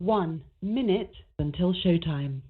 1 minute until showtime.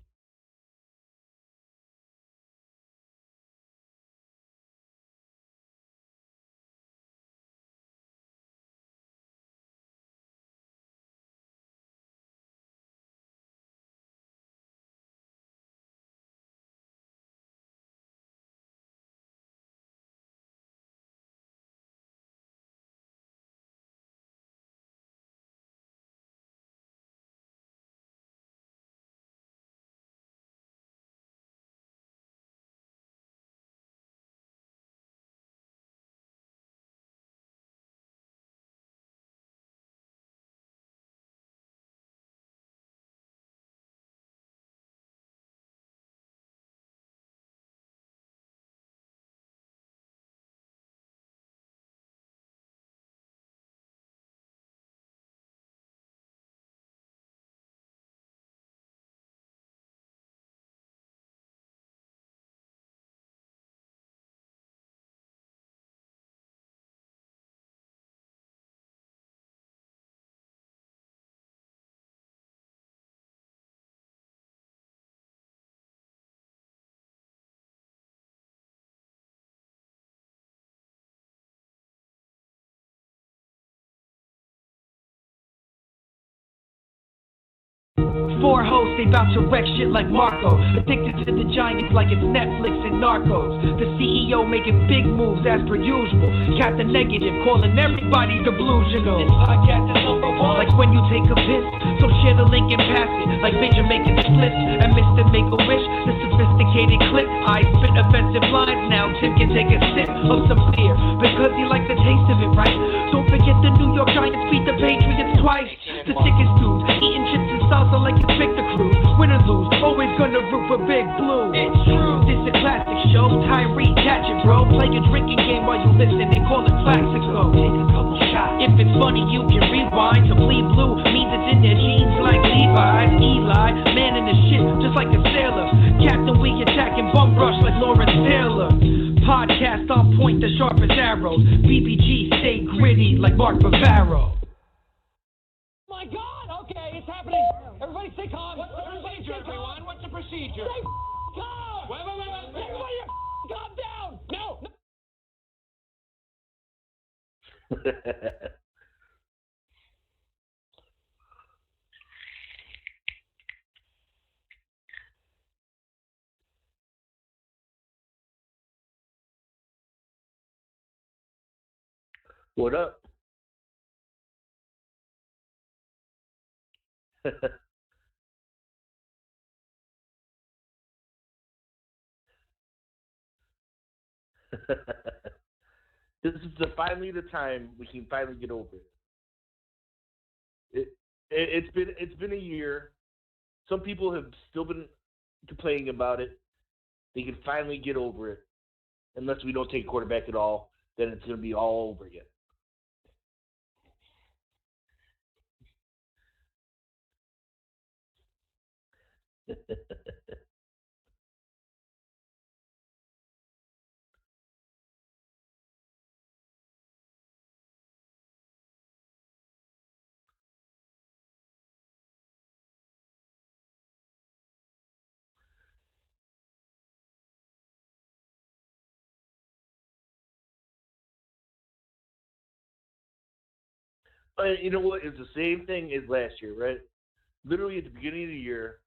Four hosts, they bout to wreck shit like Marco. Addicted to the Giants like it's Netflix and Narcos. The CEO making big moves as per usual. Captain Negative calling everybody delusional. This podcast is number one. Like when you take a piss, so share the link and pass it. Like Major making splits and Mr. Make a Wish. The sophisticated clip. I spit offensive lines now. Tim can take a sip of some beer because he likes the taste of it, right? Don't forget the New York Giants beat the Patriots twice. The sickest dudes eating chips and salsa like it's Victor Cruz. Win or lose, always gonna root for Big Blue. It's true. This is a classic show. Tyree, catch it, bro. Play a drinking game while you listen. They call it Claxico. Take a couple shots. If it's funny, you can rewind. To bleed blue means it's in their jeans like Levi's. Eli, man in the shit, just like a sailor. Captain, we attacking bum rush like Lawrence Taylor. Podcast on point, the sharpest arrows. BBG, stay gritty like Mark Bavaro. My God! Okay, it's happening. Everybody stay calm. What's the procedure, everyone? What's the procedure? Stay calm! Wait. Everybody calm down! No! What up? This is finally the time we can finally get over it. It's been a year. Some people have still been complaining about it. They can finally get over it. Unless we don't take a quarterback at all, then it's going to be all over again. You know what? It's the same thing as last year, right? Literally at the beginning of the year,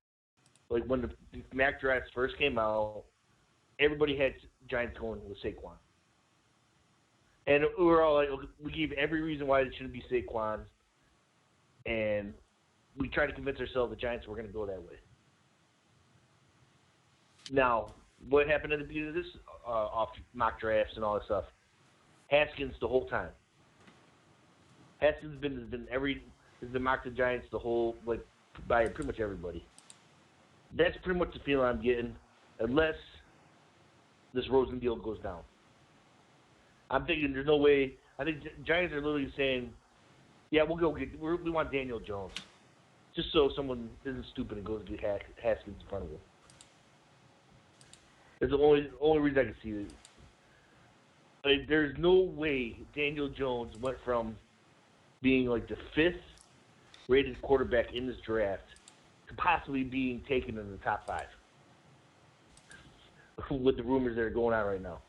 like when the Mac drafts first came out, everybody had Giants going with Saquon. And we were all like, we gave every reason why it shouldn't be Saquon. And we tried to convince ourselves the Giants were going to go that way. Now, what happened at the beginning of this off mock drafts and all that stuff? Haskins the whole time. Haskins has been mocked the Giants the whole, like, by pretty much everybody. That's pretty much the feeling I'm getting, unless this Rosen deal goes down. I'm thinking there's no way. I think Giants are literally saying, yeah, we want Daniel Jones. Just so someone isn't stupid and goes to get Haskins in front of him. It's the only reason I can see it. Like, there's no way Daniel Jones went from being like the 5th rated quarterback in this draft to possibly being taken in the top 5 with the rumors that are going on right now.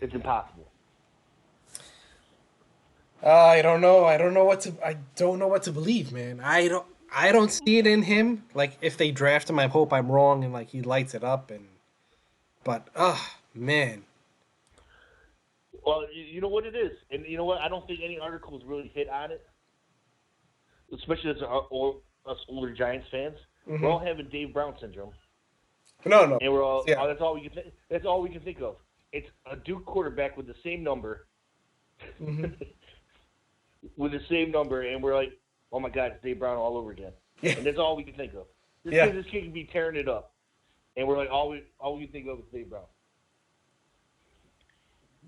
It's impossible. I don't know. I don't know what to believe, man. I don't see it in him. Like, if they draft him, I hope I'm wrong and like he lights it up. But man, Well, you know what it is, and you know what? I don't think any articles really hit on it, especially as us older Giants fans. Mhm. We're all having Dave Brown syndrome, no. and we're all Yeah. that's all we can that's all we can think of. It's a Duke quarterback with the same number, Mhm. with the same number, and we're like, oh my God, it's Dave Brown all over again. Yeah. And that's all we can think of. This kid can be tearing it up, and we're like, all we can think of is Dave Brown.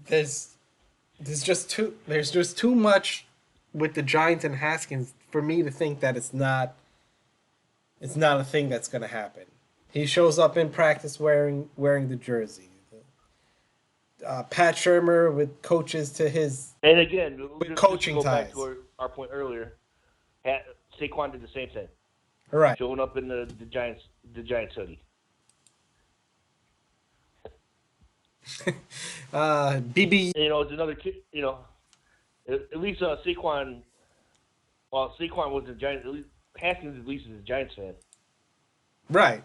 There's just too much with the Giants and Haskins for me to think that it's not a thing that's gonna happen. He shows up in practice wearing the jersey. Pat Shermer with coaches to his And again, with just coaching to go back ties. to our point earlier, Saquon did the same thing. Right. Showing up in the Giants hoodie. BB. You know, it's another kid. You know, at least Saquon. Well, Saquon was a Giants. At least Haskins at least is a Giants fan. Right.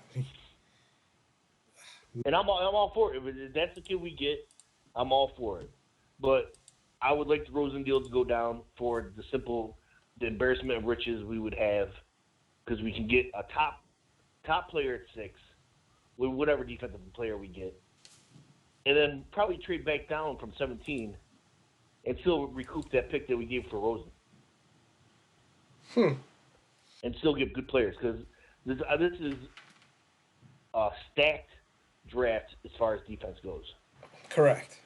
And I'm all for it. If that's the kid we get, I'm all for it. But I would like the Rosen-Deal to go down for the embarrassment of riches we would have, because we can get a top player at 6 with whatever defensive player we get, and then probably trade back down from 17 and still recoup that pick that we gave for Rosen. And still get good players, because this is a stacked draft as far as defense goes. Correct.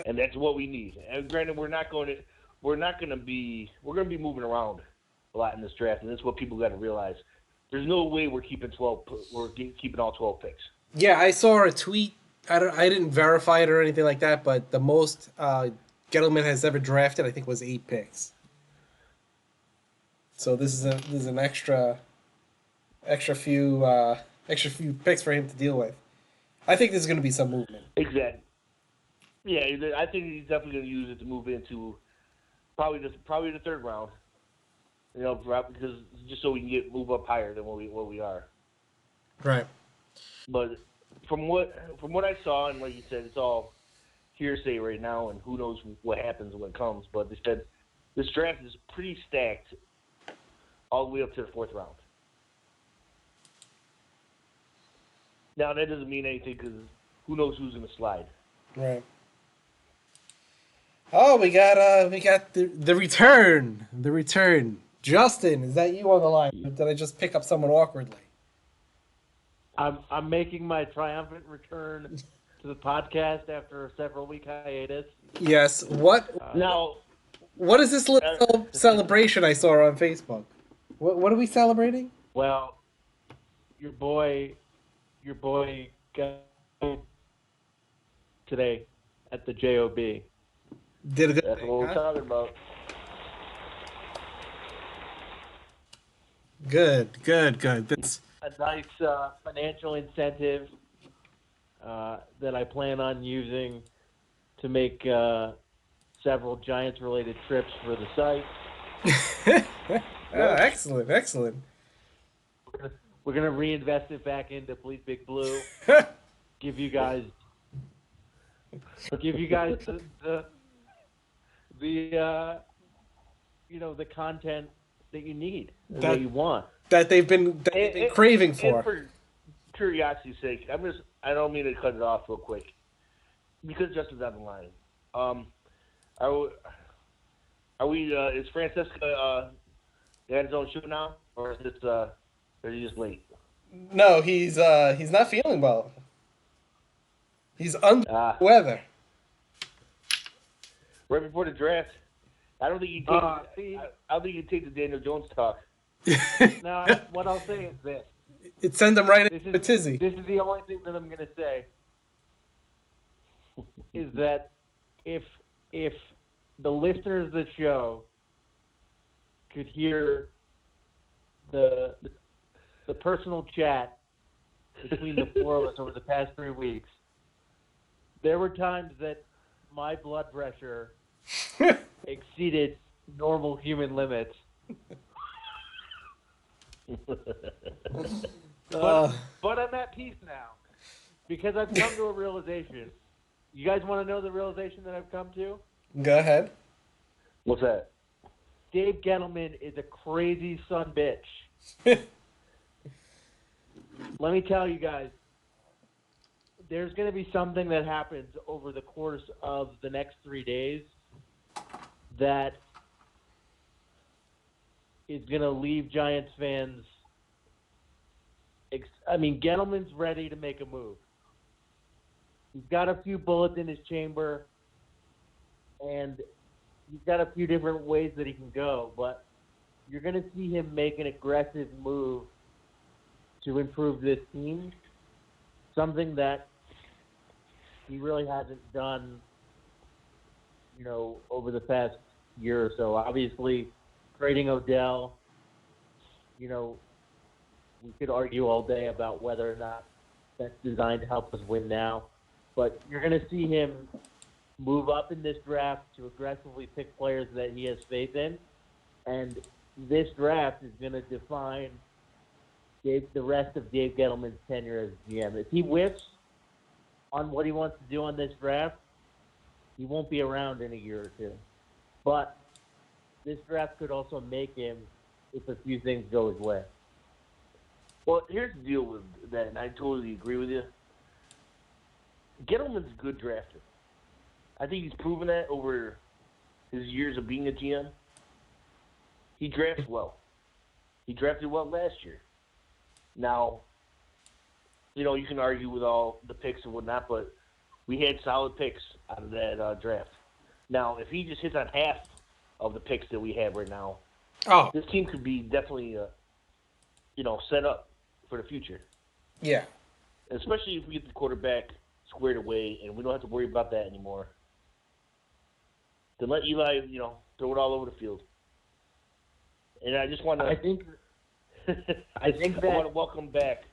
And that's what we need. And granted, we're going to be moving around a lot in this draft, and that's what people got to realize. There's no way we're keeping all 12 picks. Yeah, I saw a tweet. I didn't verify it or anything like that, but the most Gettleman has ever drafted, I think, was 8 picks. So this is an extra few picks for him to deal with. I think there's going to be some movement. Exactly. Yeah, I think he's definitely going to use it to move into probably the 3rd round. You know, because just so we can move up higher than what we are. Right. But from what I saw, and like you said, it's all hearsay right now, and who knows what happens when it comes. But they said this draft is pretty stacked all the way up to the 4th round. Now that doesn't mean anything, because who knows who's going to slide. Right. Oh, we got the return. The return. Justin, is that you on the line? Or did I just pick up someone awkwardly? I'm making my triumphant return to the podcast after a several-week hiatus. Yes. What is this little celebration I saw on Facebook? What are we celebrating? Well, your boy got today at the JOB. Did a good That's thing, what we're huh? talking about. Good. That's A nice financial incentive that I plan on using to make several Giants-related trips for the site. excellent. We're gonna reinvest it back into Bleedbigblue. Give you guys the content that you need, that you want. That they've been craving for. And for curiosity's sake, I don't mean to cut it off real quick, because Justin's on the line. Are we? Is Francesca at his own show now, or is he just late? No, he's not feeling well. He's under the weather. Right before the draft, I don't think you take. I don't think you take the Daniel Jones talk. Now, what I'll say is this. It sent him right into a tizzy. This is the only thing that I'm going to say, is that if the listeners of the show could hear the personal chat between the four of us over the past 3 weeks, there were times that my blood pressure exceeded normal human limits. But I'm at peace now because I've come to a realization. You guys want to know the realization that I've come to? Go ahead. What's that? Dave Gettleman is a crazy son bitch. Let me tell you guys, there's going to be something that happens over the course of the next 3 days that is going to leave Giants fans. Gettleman's ready to make a move. He's got a few bullets in his chamber, and he's got a few different ways that he can go, but you're going to see him make an aggressive move to improve this team, something that he really hasn't done, over the past year or so. Obviously, trading Odell, we could argue all day about whether or not that's designed to help us win now. But you're going to see him move up in this draft to aggressively pick players that he has faith in. And this draft is going to define the rest of Dave Gettleman's tenure as GM. If he whiffs on what he wants to do on this draft, he won't be around in a year or two. But this draft could also make him if a few things go his way. Well, here's the deal with that, and I totally agree with you. Gettleman's a good drafter. I think he's proven that over his years of being a GM. He drafts well. He drafted well last year. Now, you can argue with all the picks and whatnot, but we had solid picks out of that draft. Now, if he just hits on half of the picks that we have right now, this team could be definitely, set up for the future. Yeah. Especially if we get the quarterback squared away and we don't have to worry about that anymore. Then let Eli, throw it all over the field. And I just want to. I think that I want to welcome back.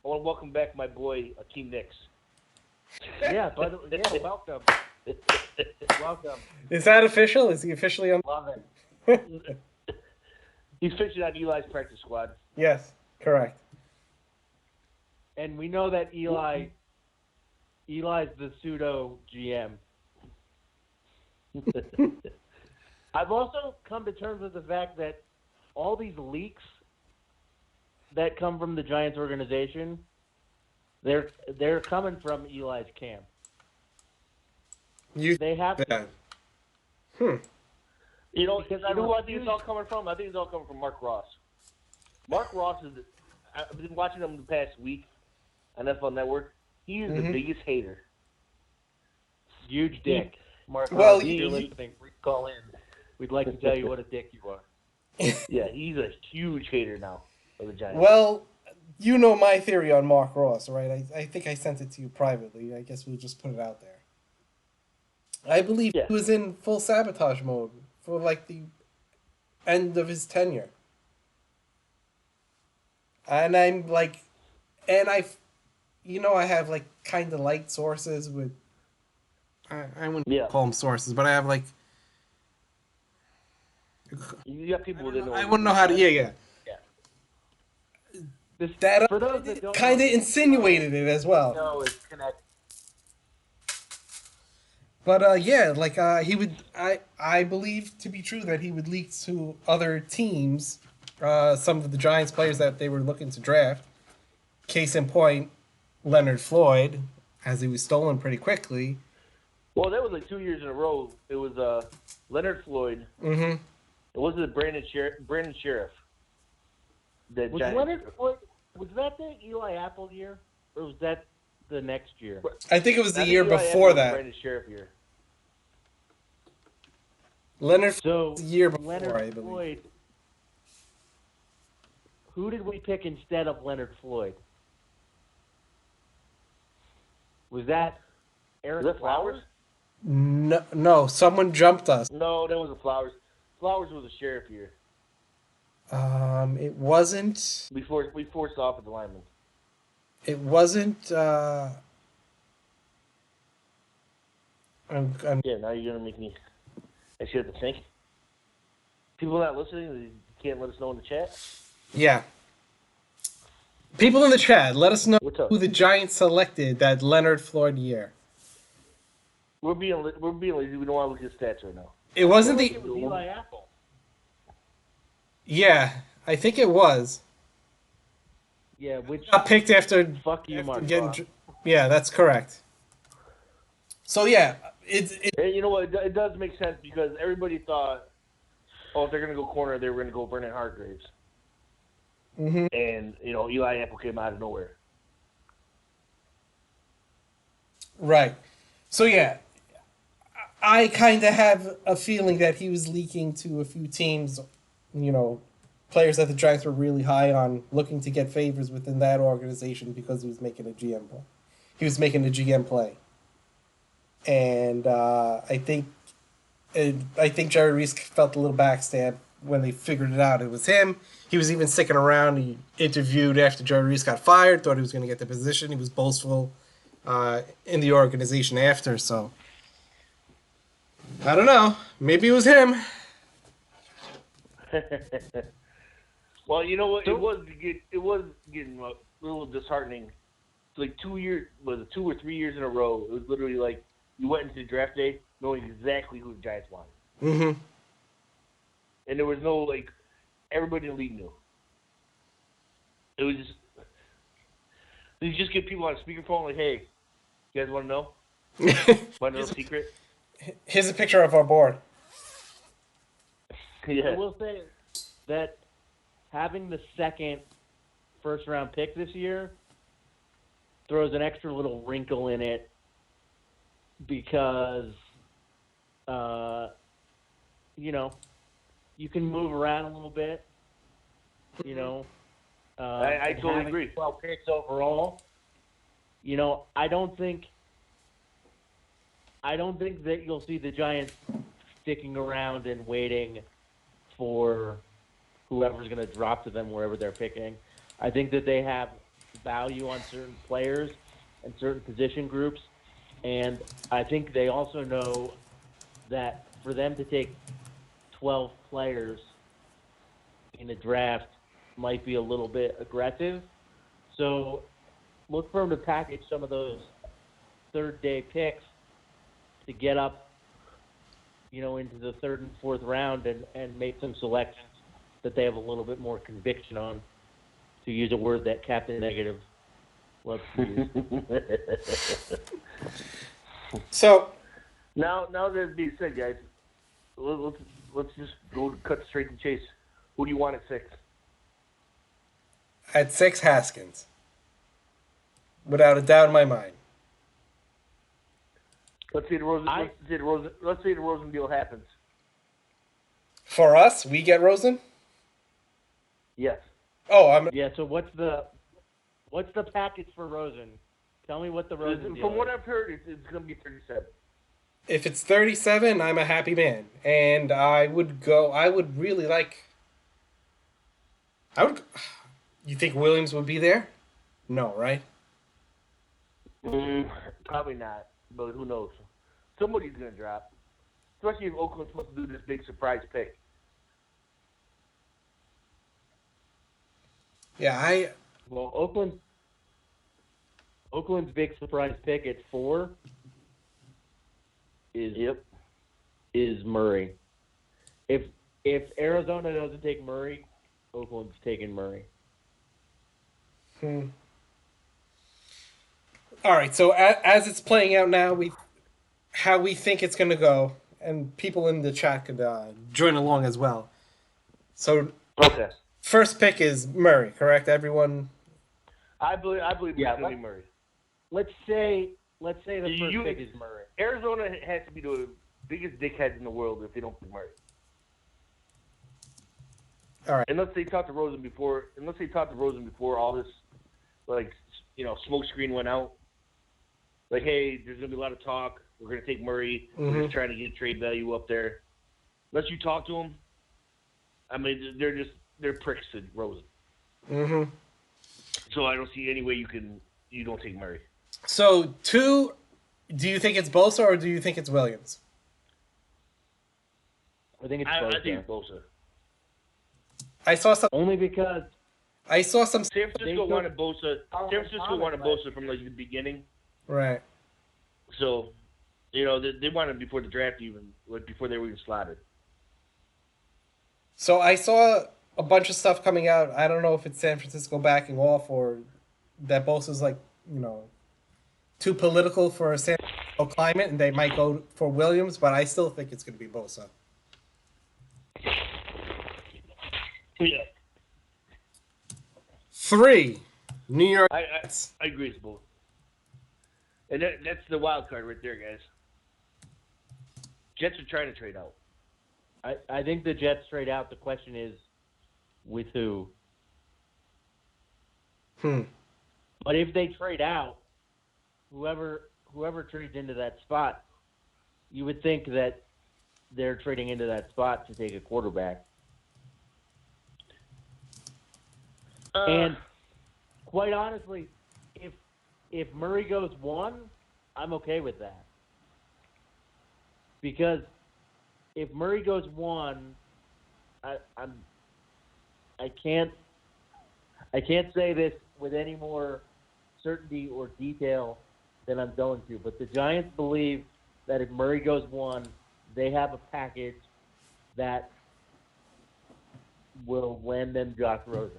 I want to welcome back my boy Akeem Nicks. Yeah, welcome. Welcome. Is that official? Is he officially on? Love it. He's fishing on Eli's practice squad. Yes, correct. And we know that Eli's the pseudo GM. I've also come to terms with the fact that all these leaks that come from the Giants organization, they're coming from Eli's camp. They have to. You know who I think it's all coming from? I think it's all coming from Mark Ross. Mark Ross is. I've been watching him the past week on NFL Network. He is the biggest hater. Huge dick. Mark Well, Ross, if you're listening, call in. We'd like to tell you what a dick you are. Yeah, he's a huge hater now of the Giants. Well, you know my theory on Mark Ross, right? I think I sent it to you privately. I guess we'll just put it out there. I believe he was in full sabotage mode for the end of his tenure. And I'm I have kind of light sources with. I wouldn't call them sources, but I have You got people that know. I wouldn't know how to. Yeah. That for those that don't kind of insinuated it as well. No, it's connected. But he would. I believe to be true that he would leak to other teams some of the Giants players that they were looking to draft. Case in point, Leonard Floyd, as he was stolen pretty quickly. Well, that was 2 years in a row. It was Leonard Floyd. Mm-hmm. It wasn't Brandon Sheriff. Was Leonard Floyd? Was that the Eli Apple year, or was that the next year? I think it was the year before that. Brandon Sheriff year. Leonard Floyd the year before, Leonard I believe. Floyd. Who did we pick instead of Leonard Floyd? Was that Eric Flowers? No, someone jumped us. No, that wasn't Flowers. Flowers was a Sheriff year. It wasn't. We forced off at the lineman. It wasn't. I'm Yeah, now you're gonna make me actually have to think. People not listening, they can't let us know in the chat. Yeah. People in the chat, let us know What's up? who the Giants selected that Leonard Floyd year. We're being lazy. We don't want to look at stats right now. It wasn't I the. feel like it was Eli Apple. Yeah, I think it was. Yeah, which Got picked after. fuck you, after Mark. getting. Yeah, that's correct. So yeah, it And you know what? It does make sense because everybody thought, oh, if they're gonna go corner, they were gonna go Brennan Hargraves. Mhm. And Eli Apple came out of nowhere. right. So yeah, I kind of have a feeling that he was leaking to a few teams, players that the Giants were really high on, looking to get favors within that organization because he was making a GM play. He was making a GM play, and I think Jerry Reese felt a little backstab when they figured it out. It was him. He was even sticking around. He interviewed after Jerry Reese got fired. Thought he was going to get the position. He was boastful in the organization after. So I don't know. Maybe it was him. Well, you know what? It was getting a little disheartening. It's like 2 years, was it 2 or 3 years in a row? It was literally like you went into the draft day knowing exactly who the Giants wanted, Mm-hmm. and there was no everybody in the league knew. It was just you just get people on speakerphone like, hey, you guys want to know? Want to know a secret? Here's a picture of our board. I Yeah. will say that having the second first-round pick this year throws an extra little wrinkle in it because, you can move around a little bit, I totally having agree. 12 picks overall, I don't think that you'll see the Giants sticking around and waiting for whoever's going to drop to them wherever they're picking. I think that they have value on certain players and certain position groups, and I think they also know that for them to take 12 players in a draft might be a little bit aggressive. So look for them to package some of those third-day picks to get up, into the third and fourth round and make some selections that they have a little bit more conviction on, to use a word that Captain Negative loves to use. So Now that being said, guys, let's just go cut straight to the chase. Who do you want at 6? at 6, Haskins, without a doubt in my mind. Let's say the Rosen deal happens. For us, we get Rosen. Yes. Oh, Yeah, so what's the package for Rosen? Tell me what the Rosen deal From what is. I've heard, it's going to be 37. if it's 37, I'm a happy man, and I would go. I would really like. I would. You think Williams would be there? No, right? Probably not, but who knows? Somebody's going to drop, especially if Oakland's supposed to do this big surprise pick. Yeah, Well, Oakland's big surprise pick at 4 is Murray. If Arizona doesn't take Murray, Oakland's taking Murray. All right. So as it's playing out now, how we think it's going to go, and people in the chat could join along as well. So Okay. first pick is Murray, correct? Everyone. I believe Yeah, it's going to be Murray. Let's say the first You- pick is Murray. Arizona has to be the biggest dickheads in the world if they don't pick Murray. All right. Unless they talked to Rosen before all this, smokescreen went out. Like, hey, there's going to be a lot of talk. We're going to take Murray. We're just trying to get trade value up there. Unless you talk to him, I mean, they're they're pricks to Rosen. Mm-hmm. So I don't see any way you don't take Murray. So 2, do you think it's Bosa or do you think it's Williams? I think it's I Bosa. think it's Bosa. I saw some. Only because San Francisco wanted Bosa. San Francisco wanted Bosa from like the beginning. Right. So, you know, they wanted him before the draft even, like before they were even slotted. So I saw a bunch of stuff coming out. I don't know if it's San Francisco backing off or that Bosa's like, too political for a San Francisco climate and they might go for Williams, but I still think it's going to be Bosa. Yeah. 3, New York I Jets. agree with both. And that's the wild card right there, guys. Jets are trying to trade out. I think the Jets trade out. The question is, with who? But if they trade out, whoever trades into that spot, you would think that they're trading into that spot to take a quarterback. And quite honestly, if Murray goes 1, I'm okay with that. Because if Murray goes 1, I can't say this with any more certainty or detail than I'm going to. But the Giants believe that if Murray goes 1, they have a package that will land them Josh Rosen.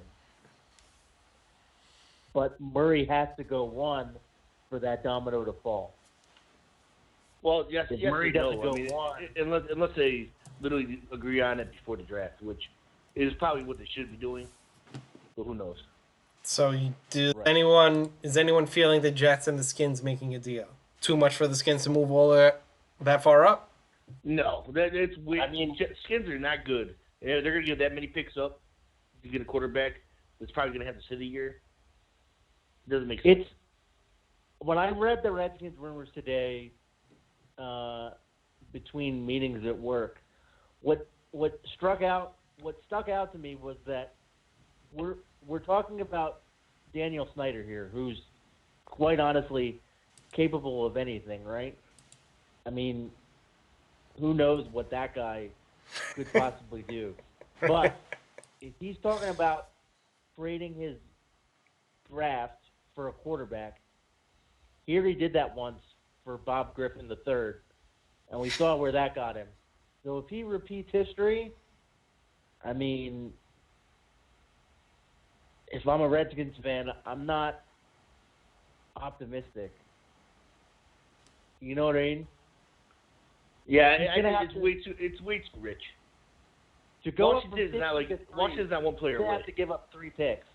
But Murray has to go 1 for that domino to fall. Well, yes, if yes Murray doesn't go 1, unless they literally agree on it before the draft, which is probably what they should be doing. But who knows? So is anyone feeling the Jets and the Skins making a deal? Too much for the Skins to move all that far up? No, it's weird. I mean, Skins are not good. They're going to give that many picks up to get a quarterback that's probably going to have to sit a year. Doesn't make sense. When I read the Redskins rumors today, between meetings at work, what stuck out to me was that we're talking about Daniel Snyder here, who's quite honestly capable of anything, right? I mean, who knows what that guy could possibly do? But if he's talking about trading his draft for a quarterback, he already did that once for Bob Griffin III, and we saw where that got him. So if he repeats history, I mean, if I'm a Redskins fan, I'm not optimistic. You know what I mean? Yeah, I think it's way too rich. To go Washington's not one player they away. have to give up 3 picks.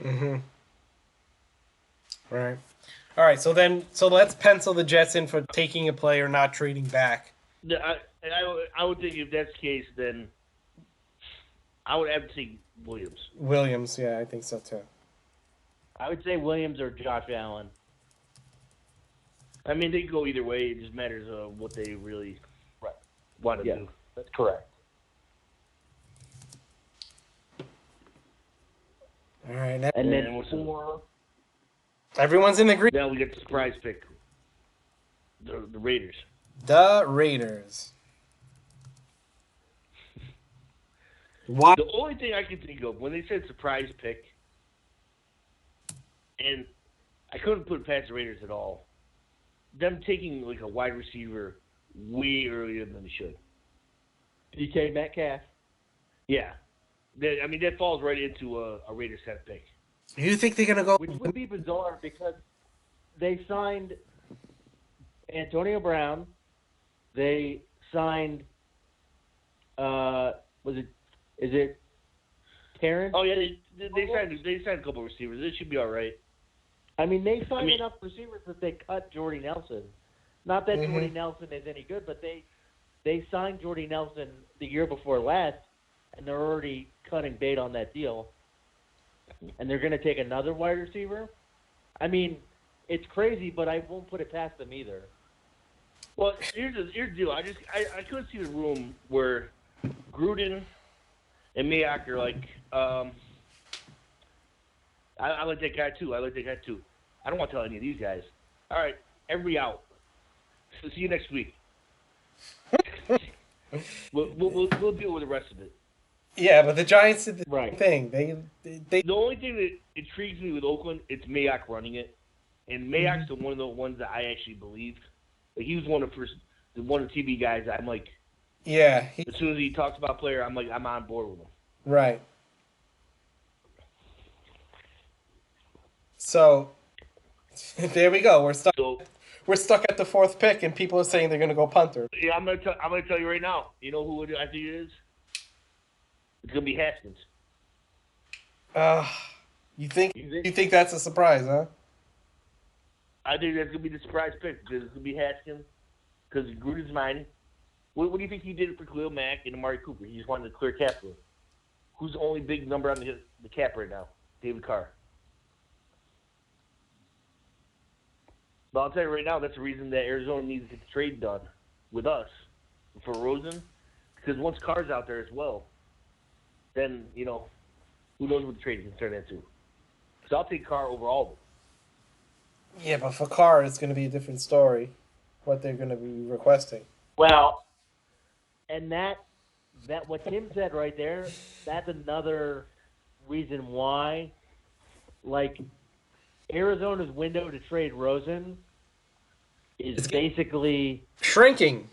Mm-hmm. Right. All right. So let's pencil the Jets in for taking a player, not trading back. I would think if that's the case, then I would have to take Williams. Williams, yeah, I think so too. I would say Williams or Josh Allen. I mean, they can go either way. It just matters what they really want to do. That's correct. All right. And then 4. Everyone's in the green. Now we get the surprise pick. The Raiders. The Raiders. What? The only thing I can think of when they said surprise pick, and I couldn't put it past the Raiders at all, them taking like a wide receiver way earlier than they should. DK Metcalf. Yeah. That falls right into a Raiders set pick. You think they're going to go? Which would be bizarre because they signed Antonio Brown. They signed, is it Terrence? Oh, yeah, they signed a couple of receivers. This should be all right. I mean, they signed enough receivers that they cut Jordy Nelson. Not that Jordy Nelson is any good, but they signed Jordy Nelson the year before last, and they're already cutting bait on that deal. And they're going to take another wide receiver? I mean, it's crazy, but I won't put it past them either. Well, here's the deal. I couldn't see the room where Gruden And Mayock are like, I like that guy too. I don't want to tell any of these guys. All right, everybody out. So see you next week. We'll deal with the rest of it. Yeah, but the Giants did the Right. same thing. They The only thing that intrigues me with Oakland, it's Mayock running it, and Mayock's one of the ones that I actually believed. Like, he was one of the TV guys. I'm like, yeah, as soon as he talks about player, I'm like, I'm on board with him. right. So there we go. So We're stuck at the fourth pick, and people are saying they're going to go punter. yeah, I'm gonna tell you right now. You know who I think it is? It's gonna be Haskins. You think that's a surprise, huh? I think that's gonna be the surprise pick because it's gonna be Haskins because Gruden's mine. What do you think he did for Khalil Mack and Amari Cooper? He just wanted to clear cap room. Who's the only big number on the cap right now? David Carr. But I'll tell you right now, that's the reason that Arizona needs to get the trade done with us for Rosen. Because once Carr's out there as well, then, who knows what the trade can turn into. So I'll take Carr over all of them. Yeah, but for Carr, it's going to be a different story. What they're going to be requesting. Well, and that what Tim said right there, that's another reason why, like, Arizona's window to trade Rosen is basically Shrinking.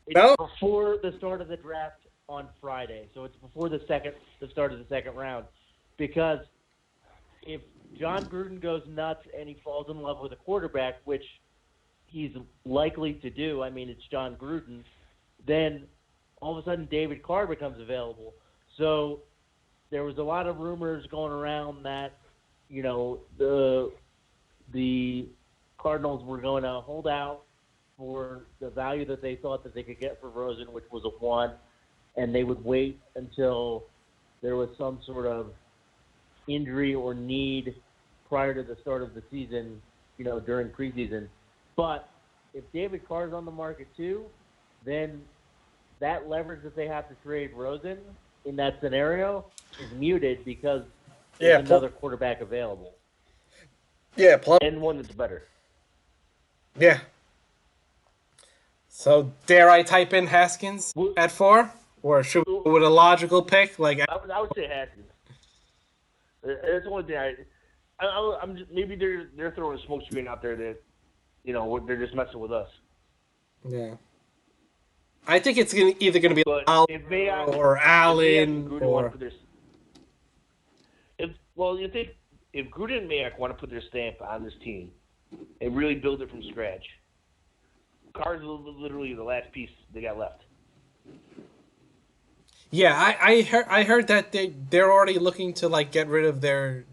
it's No? before the start of the draft on Friday. So it's before the start of the second round. Because if John Gruden goes nuts and he falls in love with a quarterback, which he's likely to do, I mean, it's John Gruden, then all of a sudden David Carr becomes available. So there was a lot of rumors going around that, the Cardinals were going to hold out for the value that they thought that they could get for Rosen, which was a 1, and they would wait until there was some sort of injury or need prior to the start of the season, during preseason. But if David Carr's on the market too, then that leverage that they have to trade Rosen in that scenario is muted because there's another quarterback available. Yeah, And one that's better. Yeah. So dare I type in Haskins at 4, or should we go with a logical pick? Like I would say Haskins. That's the only thing I'm just, maybe they're throwing a smokescreen out there that they're just messing with us. yeah. I think it's either going to be But Al if Mayock, or Allen Gruden or want to put you think if Gruden and Mayock want to put their stamp on this team and really build it from scratch, Carr's literally the last piece they got left. yeah, I heard that they're already looking to get rid of their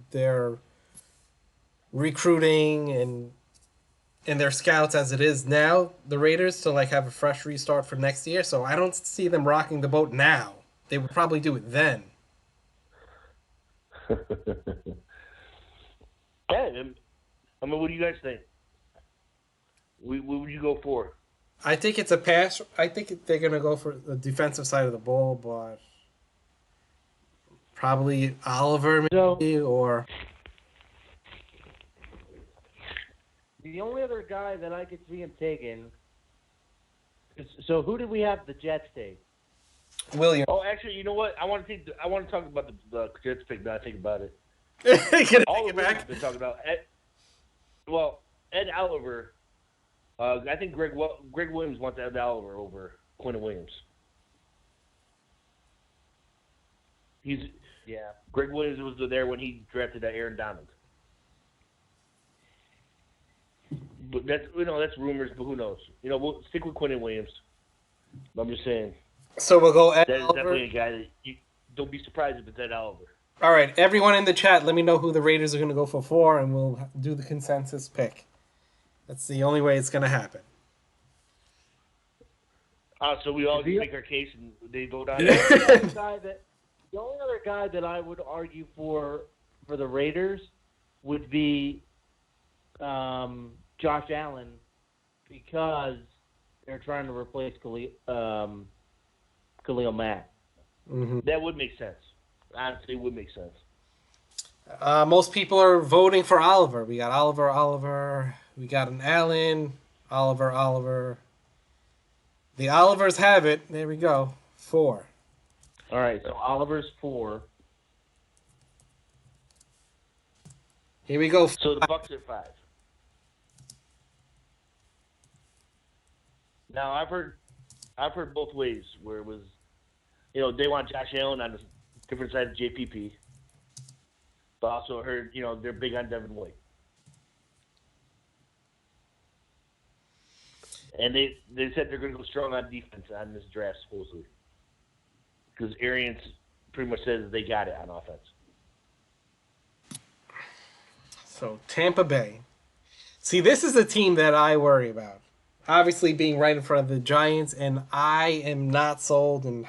recruiting and their scouts as it is now, the Raiders, to have a fresh restart for next year. So I don't see them rocking the boat now. They would probably do it then. Yeah, I mean, what do you guys think? What would you go for? I think it's a pass. I think they're going to go for the defensive side of the ball, but probably Oliver maybe, or... The only other guy that I could see him taking so who did we have the Jets take? William. Oh, actually, you know what? I want to talk about the Jets pick. Now I think about it. All the back. been talking about Ed Oliver. I think Greg Williams wants Ed Oliver over Quentin Williams. Greg Williams was there when he drafted Aaron Donald. But that's rumors, but who knows? We'll stick with Quentin Williams. I'm just saying. So we'll go Ed That is Oliver. definitely a guy that you don't be surprised if it's Ed Oliver. All right, everyone in the chat, let me know who the Raiders are going to go for 4, and we'll do the consensus pick. That's the only way it's going to happen. So we all make our case and they vote on it. The only other guy that I would argue for the Raiders would be Josh Allen, because they're trying to replace Khalil Mack. Mm-hmm. That would make sense. Honestly, it would make sense. Most people are voting for Oliver. We got Oliver. We got an Allen, Oliver. The Olivers have it. There we go. 4. All right, so Oliver's 4. Here we go. So the Bucks are 5. Now I've heard both ways where it was, they want Josh Allen on the different side of JPP, but also heard they're big on Devin White, and they said they're going to go strong on defense on this draft supposedly, because Arians pretty much says they got it on offense. So Tampa Bay. See, this is a team that I worry about. Obviously, being right in front of the Giants, and I am not sold and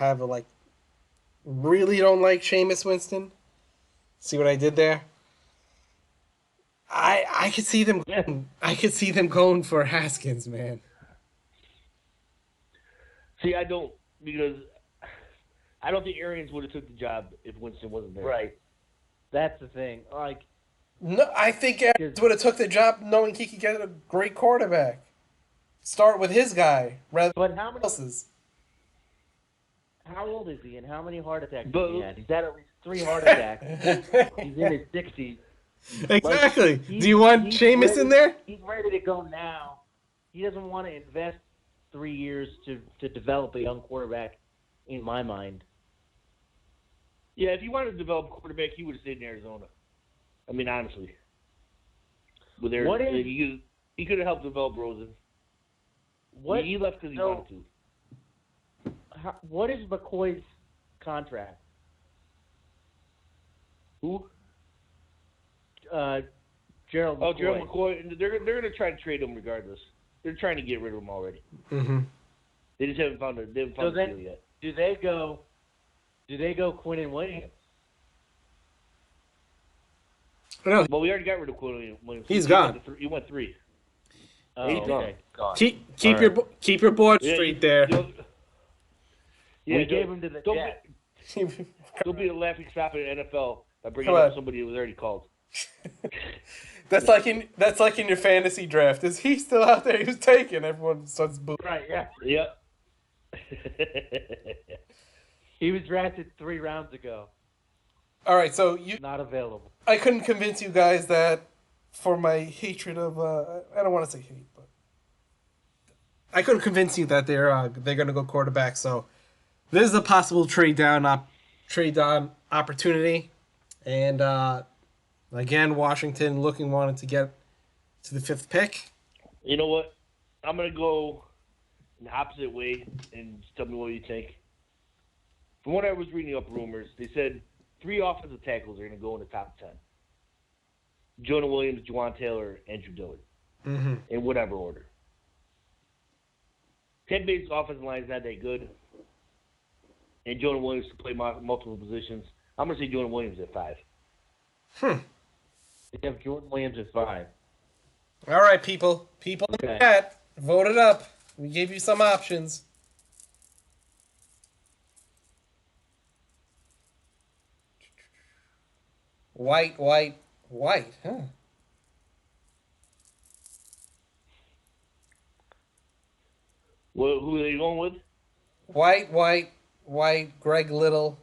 really don't like Jameis Winston. See what I did there? I could see them. I could see them going for Haskins, man. See, I don't, because I don't think Arians would have took the job if Winston wasn't there. Right. That's the thing. No, I think Arians would have took the job knowing he could get a great quarterback. Start with his guy rather But than how many? else's. How old is he, and how many heart attacks But- has he had? He's had at least 3 heart attacks. He's in his 60s. Exactly. Like, Do you want he's Jameis ready- in there? He's ready to go now. He doesn't want to invest 3 years to develop a young quarterback, in my mind. Yeah, if he wanted to develop a quarterback, he would have stayed in Arizona. I mean, honestly. With he could have helped develop Rosen. He left because he wanted to. What is McCoy's contract? Who? Gerald McCoy. Oh, Gerald McCoy. They're going to try to trade him regardless. They're trying to get rid of him already. Mm-hmm. They just haven't found a deal yet. Do they go Quinn and Williams? No, Well, we already got rid of Quinn Williams. He's gone. He went 3. Oh, He's okay. gone. keep your board straight there. We gave him to the Jets. Don't be a laughing stock in the NFL by bringing Come up on. somebody who was already called. That's like in your fantasy draft. Is he still out there? He was taken. Everyone starts booing. Right, yeah. Yep. He was drafted 3 rounds ago. All right, so Not available. I couldn't convince you guys that for my hatred of I don't want to say hate, but I couldn't convince you that they're going to go quarterback. So this is a possible trade down opportunity, and again, Washington wanted to get to the 5th pick. You know what? I'm going to go the opposite way and just tell me what you think. From what I was reading up rumors, they said 3 offensive tackles are going to go in the top 10. Jonah Williams, Juwan Taylor, Andrew Dillard. Mm-hmm. In whatever order. Tampa Bay's offensive line is not that good. And Jonah Williams can play multiple positions. I'm going to say Jonah Williams at 5. They have Jordan Williams at 5. All right, people in the Okay. chat, vote it up. We gave you some options. White, huh? Well, who are they going with? White, Greg Little,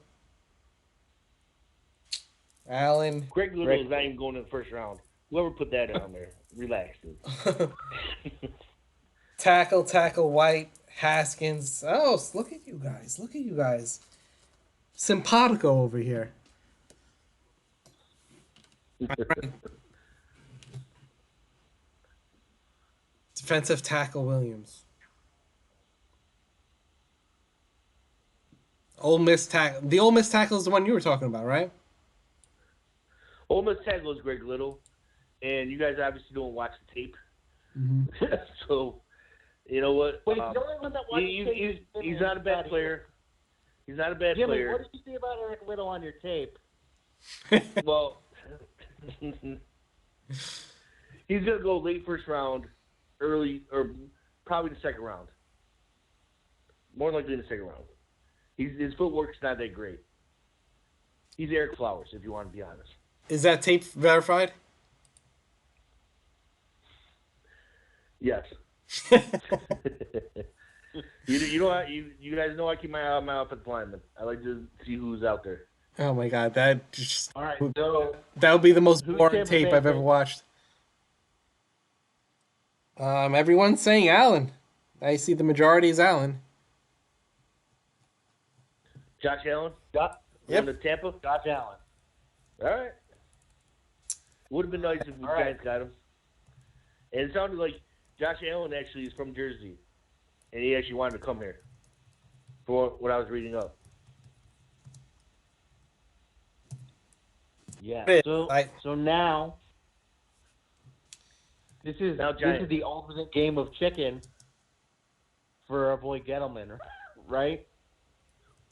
Allen. Greg Little is not even going in the first round. Whoever put that down there, relax, dude. Tackle, White, Haskins. Oh, look at you guys. Simpatico over here. Defensive tackle Williams. Ole Miss tackle. The Ole Miss tackle is the one you were talking about, right? Ole Miss tackle is Greg Little, and you guys obviously don't watch the tape. Mm-hmm. So, you know what? Wait, the only one that watched tape is he's not a bad player. He's not a bad Jimmy, player. what did you see about Eric Little on your tape? Well, he's going to go late first round, early, or probably the second round. More likely in the second round. His footwork's not that great. He's Eric Flowers, if you want to be honest. Is that tape verified? Yes. you know you guys know I keep my eye on my offensive lineman. I like to see who's out there. Oh my god, that just All right, so that would be the most who's boring Tampa tape Bay I've ever pick? watched. Everyone's saying Allen. I see the majority is Allen. Josh Allen? Josh, Yep. Going to Tampa? Josh Allen. All right. Would have been nice if the All right. Giants got him. And it sounded like Josh Allen actually is from Jersey, and he actually wanted to come here. For what I was reading up. Yeah. Hey, So now this is Now Giants. the ultimate game of chicken for our boy Gettleman, right?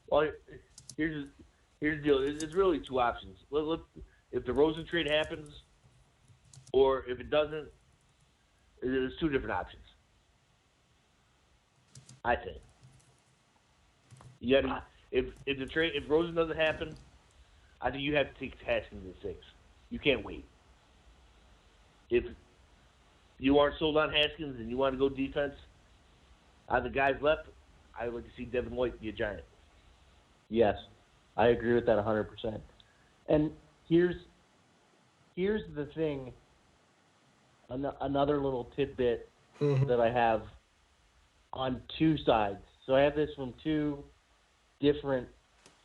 Well, here's the deal. It's really two options. If the Rosen trade happens, or if it doesn't, there's two different options. I think. You got if Rosen doesn't happen, I think you have to take Haskins at 6. You can't wait. If you aren't sold on Haskins and you want to go defense, out of the guys left, I would like to see Devin White be a Giant. Yes, I agree with that 100%. And here's the thing. Another little tidbit that I have on two sides. So I have this from two different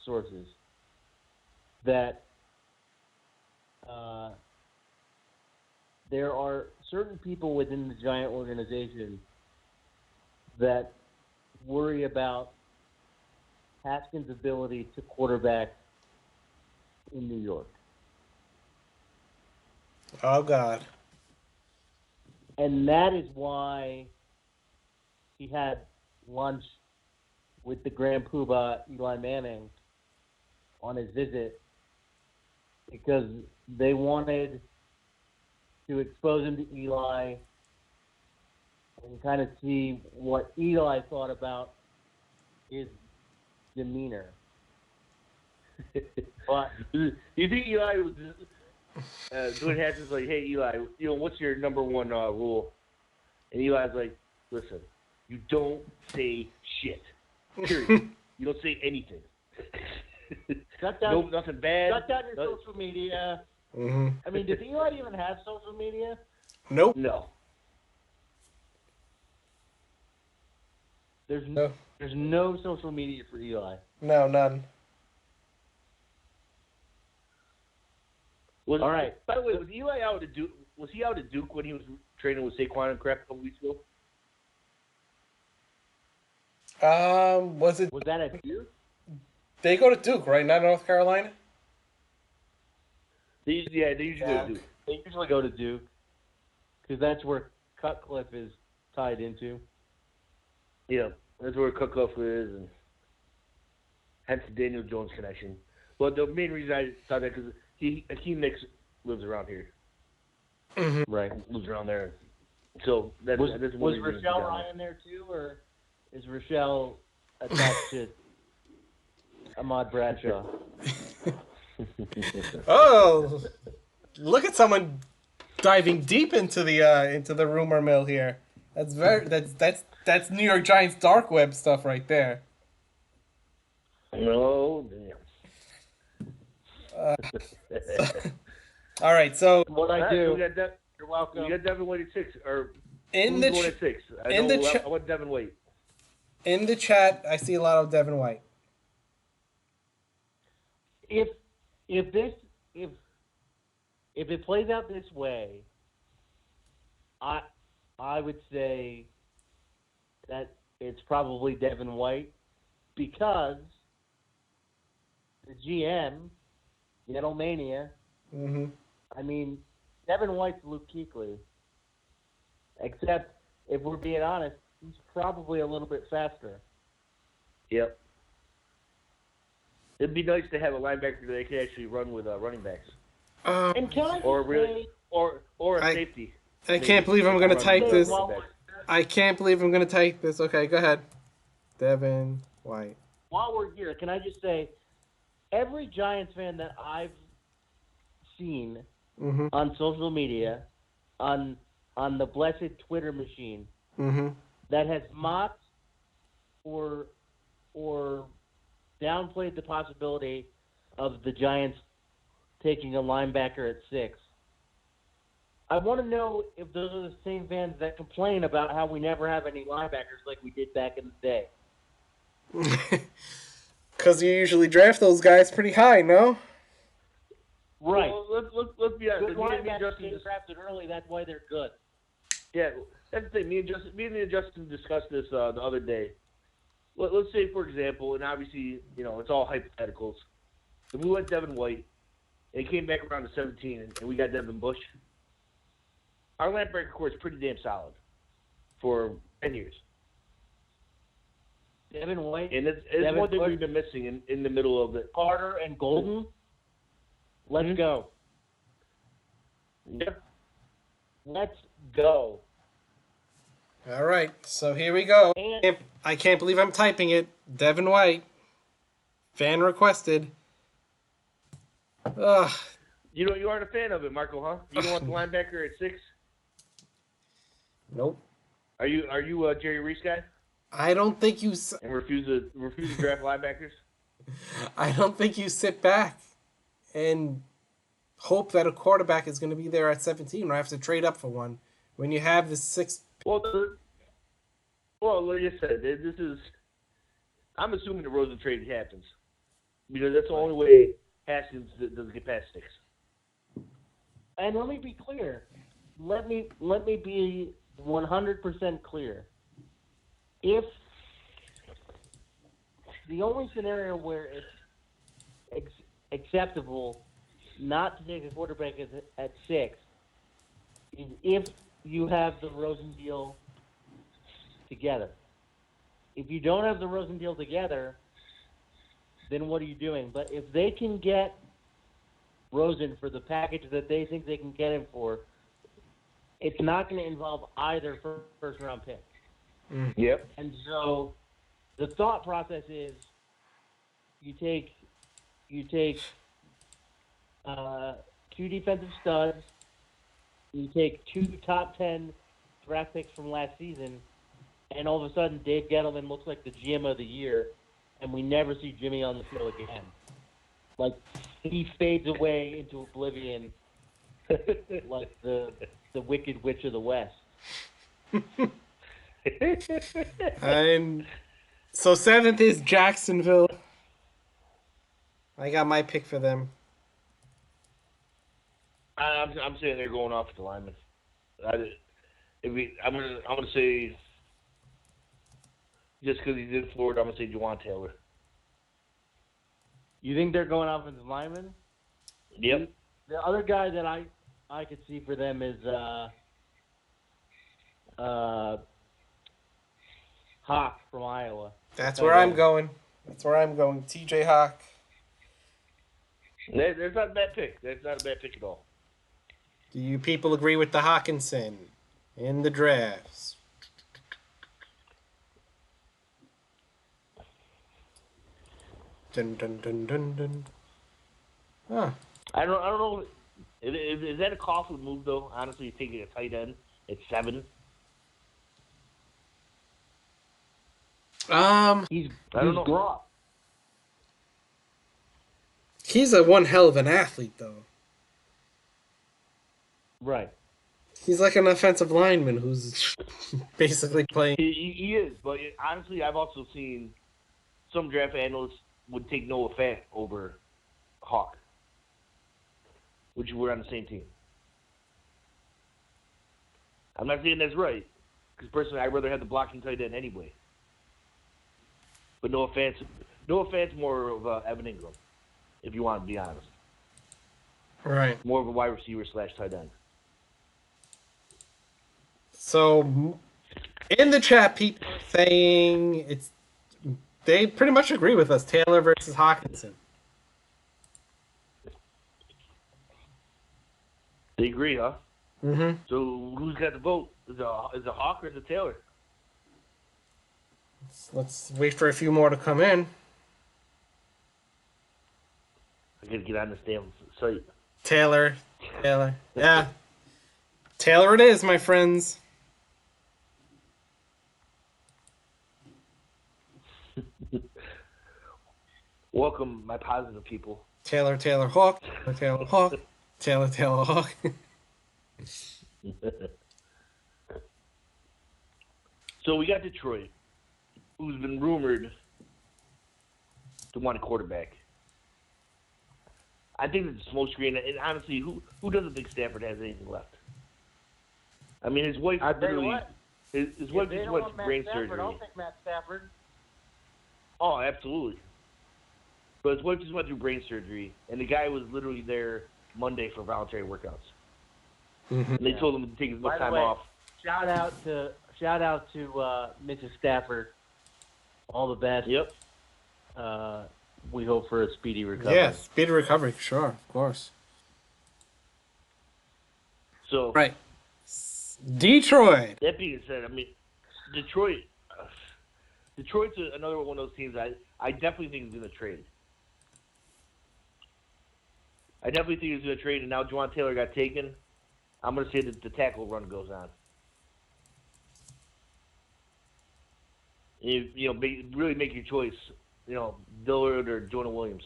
sources. That there are certain people within the Giant organization that worry about Haskins' ability to quarterback in New York. Oh god. And that is why he had lunch with the Grand Poobah Eli Manning on his visit, because they wanted to expose him to Eli and kind of see what Eli thought about his demeanor. But You think Eli was doing Haskins like, hey Eli, what's your number one rule? And Eli's like, listen, you don't say shit. Period. You don't say anything. shut down, nothing bad. shut down your social media. Mm-hmm. I mean, does Eli even have social media? Nope. No. There's No. there's no social media for Eli. No, none. All All right. By the way, was Eli out at Duke? Was he out at Duke when he was training with Saquon and crap a couple weeks ago? Was it? Was that at Duke? They go to Duke, right? Not North Carolina. They usually go to Duke. They usually go to Duke because that's where Cutcliffe is tied into. Yeah, that's where Cutcliffe is, and hence the Daniel Jones connection. But the main reason I thought that because Hakeem Nicks lives around here, Right. lives around there. So that's Was one reason Rochelle he's down there. Ryan there too, or is Rochelle attached to Ahmad Bradshaw? Oh, look at someone diving deep into the rumor mill here. That's New York Giants dark web stuff right there. No, damn. All right, so What I Alright, do? we got You're welcome. we got Devin White at 6, or in who's the going at 6? I want Devin White. in the chat, I see a lot of Devin White. If it plays out this way, I would say that it's probably Devin White, because the GM, Gettlemania, Mm-hmm. I mean, Devin White's Luke Kuechly. Except, if we're being honest, he's probably a little bit faster. Yep. It'd be nice to have a linebacker that they could actually run with running backs, And can I or just really, say, or a I- safety. I can't believe I'm gonna type this. Well, I can't believe I'm gonna type this. Okay, go ahead. Devin White. while we're here, can I just say, every Giants fan that I've seen Mm-hmm. on social media, on the blessed Twitter machine, Mm-hmm. that has mocked or downplayed the possibility of the Giants taking a linebacker at 6. I want to know if those are the same fans that complain about how we never have any linebackers like we did back in the day. Because you usually draft those guys pretty high, no? Right. Well, let's be honest. Good Me and linebackers Justin get drafted early. That's why they're good. Yeah, that's the thing. Me and Justin discussed this the other day. Let's say, for example, and obviously, it's all hypotheticals. If we went Devin White, and he came back around to 17, and we got Devin Bush, our linebacker core is pretty damn solid for 10 years. Devin White. And it's Devin one thing Bush, we've been missing in the middle of it. Carter and Golden. Let's go. Yep. Let's go. All right, so here we go. And I can't believe I'm typing it. Devin White, fan requested. Ugh. You aren't a fan of it, Marco, huh? You don't want the linebacker at 6? Nope. Are you a Jerry Reese guy I don't think you. and refuse to draft linebackers? I don't think you sit back and hope that a quarterback is going to be there at 17 or have to trade up for one when you have the 6th. Well, like I said, this is. I'm assuming the Rosen trade happens because that's the only way Haskins doesn't get past 6. And let me be clear. Let me be 100% clear. If the only scenario where it's acceptable not to take a quarterback at 6 is if you have the Rosen deal together. If you don't have the Rosen deal together, then what are you doing? But if they can get Rosen for the package that they think they can get him for, it's not going to involve either first-round pick. Yep. And so the thought process is you take 2 defensive studs, you take 2 top 10 draft picks from last season, and all of a sudden Dave Gettleman looks like the GM of the year, and we never see Jimmy on the field again. Like, he fades away into oblivion like the Wicked Witch of the West. And so 7th is Jacksonville. I got my pick for them. I'm saying they're going off the lineman. I'm gonna say just because he's in Florida, I'm gonna say Juwan Taylor. You think they're going offensive lineman? Yep. The other guy that I could see for them is Hawk from Iowa. That's where I'm going. TJ Hawk. There's not a bad pick. That's not a bad pick at all. Do you people agree with the Hawkinson in the drafts? Dun dun dun dun dun. Huh. I don't know. Is that a costly move though? Honestly, taking a tight end at 7. He's I don't know. Gronk. He's a one hell of an athlete though. Right. He's like an offensive lineman who's basically playing. He is, but honestly, I've also seen some draft analysts would take Noah Fant over Hawk, which we're on the same team. I'm not saying that's right, because personally, I'd rather have the blocking tight end anyway. But Noah Fant's more of Evan Ingram, if you want to be honest. Right. More of a wide receiver / tight end. So, in the chat, people are saying they pretty much agree with us. Taylor versus Hawkinson. They agree, huh? Mm-hmm. So who's got the vote? Is it Hawk or is it Taylor? Let's wait for a few more to come in. I gotta get on this damn site. Taylor. Yeah. Taylor it is, my friends. Welcome, my positive people. Taylor Hawk. Taylor Hawk. Taylor Hawk. So we got Detroit, who's been rumored to want a quarterback. I think it's a smokescreen, and honestly, who doesn't think Stafford has anything left? I mean, his wife literally, his wife just went through brain surgery. I don't think Matt Stafford. Oh, absolutely. But his wife just went through brain surgery, and the guy was literally there Monday for voluntary workouts. Mm-hmm. And they told him to take as much time off. Shout out to Mrs. Stafford. All the best. Yep. We hope for a speedy recovery. Yeah, speedy recovery, sure, of course. So right. Detroit. That being said, I mean, Detroit's another one of those teams I definitely think is going to trade. I definitely think he's going to trade, and now Juwan Taylor got taken. I'm going to say that the tackle run goes on. Really make your choice. Dillard or Jonah Williams.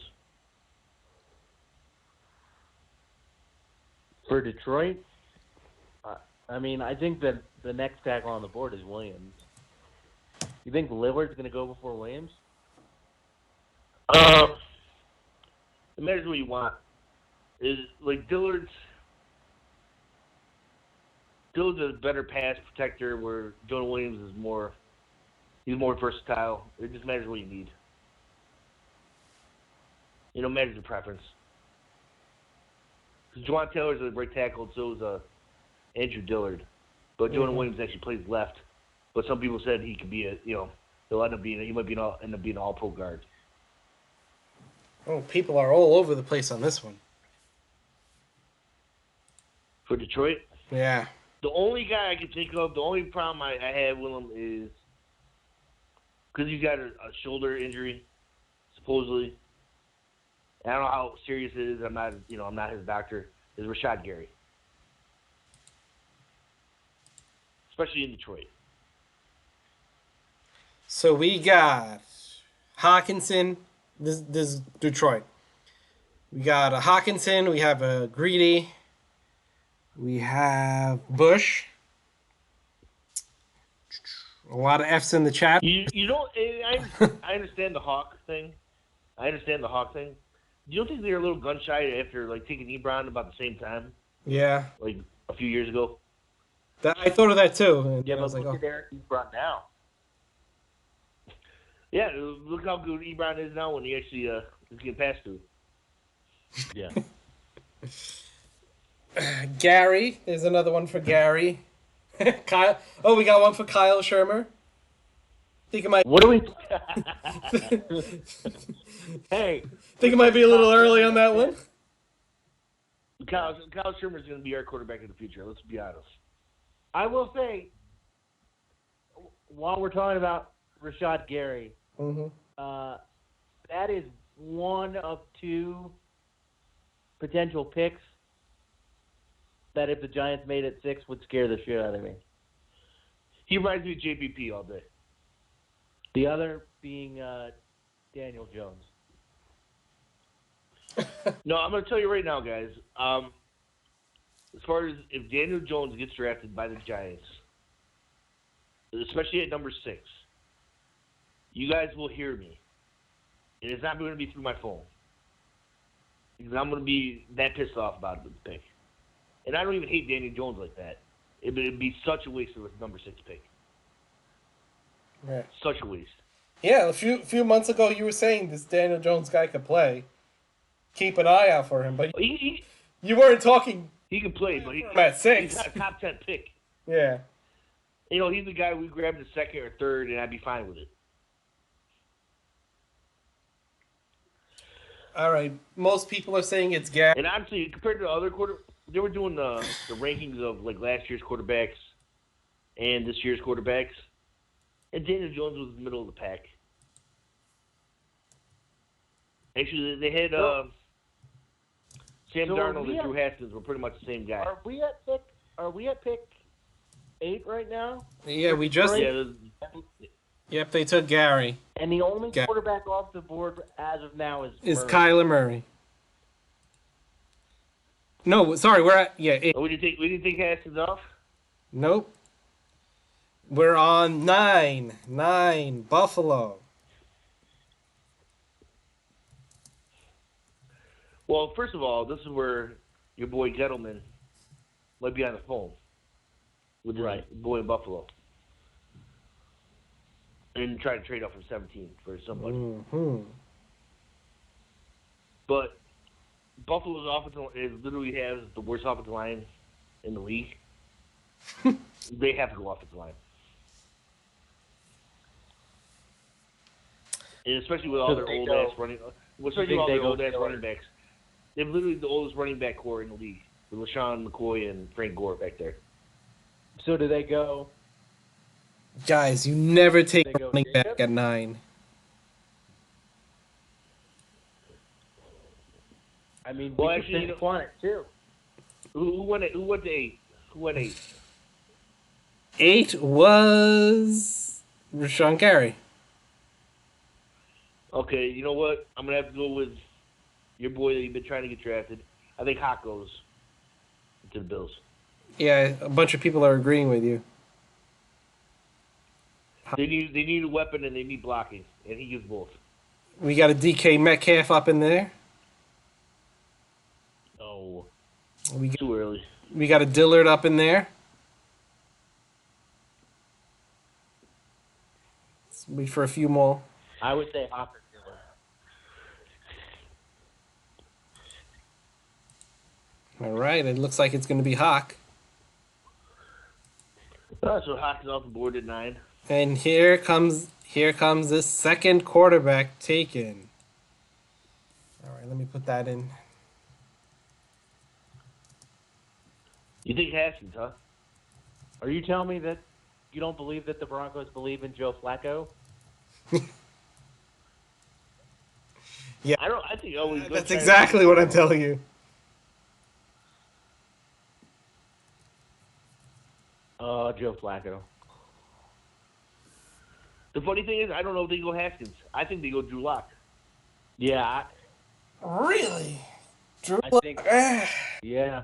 For Detroit, I mean, I think that the next tackle on the board is Williams. You think Lillard's going to go before Williams? It matters what you want. Is like Dillard's a better pass protector, where Jonah Williams is more versatile. It just matters what you need. Matters your preference. Because Juwan Taylor's a right tackle, and so is Andrew Dillard. But Jonah Williams actually plays left. But some people said he could be he might end up being an all-pro guard. Oh, people are all over the place on this one. For Detroit? Yeah. The only guy I can think of, the only problem I have with him is because he's got a shoulder injury, supposedly. I don't know how serious it is. I'm not his doctor. Is Rashad Gary, especially in Detroit. So we got Hawkinson. This is Detroit. We got a Hawkinson. We have a Greedy. We have Bush. A lot of F's in the chat. I understand the Hawk thing. Do you don't think they were a little gun shy after taking Ebron about the same time? Yeah. A few years ago. I thought of that too. And yeah, I was but look like, at Eric Ebron now. Yeah, look how good Ebron is now when he actually is getting passed to. Yeah. Gary. There's another one for Gary. Kyle. Oh, we got one for Kyle Shermer. Think it might. What do we? Hey. Think it might be a little early on that one. Kyle Shermer is going to be our quarterback in the future. Let's be honest. I will say, while we're talking about Rashad Gary, that is one of two potential picks that if the Giants made it 6 would scare the shit out of me. He reminds me of JPP all day. The other being Daniel Jones. No, I'm going to tell you right now, guys. As far as if Daniel Jones gets drafted by the Giants, especially at number 6, you guys will hear me. And it's not going to be through my phone. Because I'm going to be that pissed off about the pick. And I don't even hate Daniel Jones like that. It'd be such a waste of a number 6 pick. Right. Such a waste. Yeah, a few months ago you were saying this Daniel Jones guy could play. Keep an eye out for him, but you weren't talking. He can play, but at 6. He's not a top 10 pick. Yeah. He's the guy we grabbed the 2nd or 3rd, and I'd be fine with it. All right. Most people are saying it's Gary. And honestly, compared to the other they were doing the rankings of last year's quarterbacks and this year's quarterbacks, and Daniel Jones was middle of the pack. Actually, they had Sam So Darnold and Drew Haskins were pretty much the same guy. Are we at pick 8 right now? Yeah, we just. Yeah, Yep, they took Gary. And the only quarterback off the board as of now is Murray. Kyler Murray. No, sorry, we're at 8. we didn't take Haskins off. Nope. We're on 9. 9, Buffalo. Well, first of all, this is where your boy Gettleman might be on the phone with his boy in Buffalo and try to trade off from 17 for somebody. Mm-hmm. But Buffalo's offensive literally has the worst offensive line in the league. They have to go offensive line. And especially with all their old-ass running backs. They have literally the oldest running back core in the league with LaShawn McCoy and Frank Gore back there. So do they go? Guys, you never take a running back at 9. I mean, well, we actually, could want it too. Who went to 8? Who went 8? 8 was Rashawn Gary. Okay, you know what? I'm going to have to go with your boy that you've been trying to get drafted. I think Hawk goes to the Bills. Yeah, a bunch of people are agreeing with you. They need a weapon and they need blocking, and he gives both. We got a DK Metcalf up in there. No. We Too early. We got a Dillard up in there. Let's wait for a few more. I would say Hawk or Dillard. All right, it looks like it's going to be Hawk. So Hawk is off the board at 9. And here comes the second quarterback taken. All right, let me put that in. You think Haskins, huh? Are you telling me that you don't believe that the Broncos believe in Joe Flacco? Yeah, I think always. That's exactly what I'm telling you. Joe Flacco. The funny thing is, I don't know if they go Haskins. I think they go Drew Lock. Yeah. Really? Drew I think. Yeah.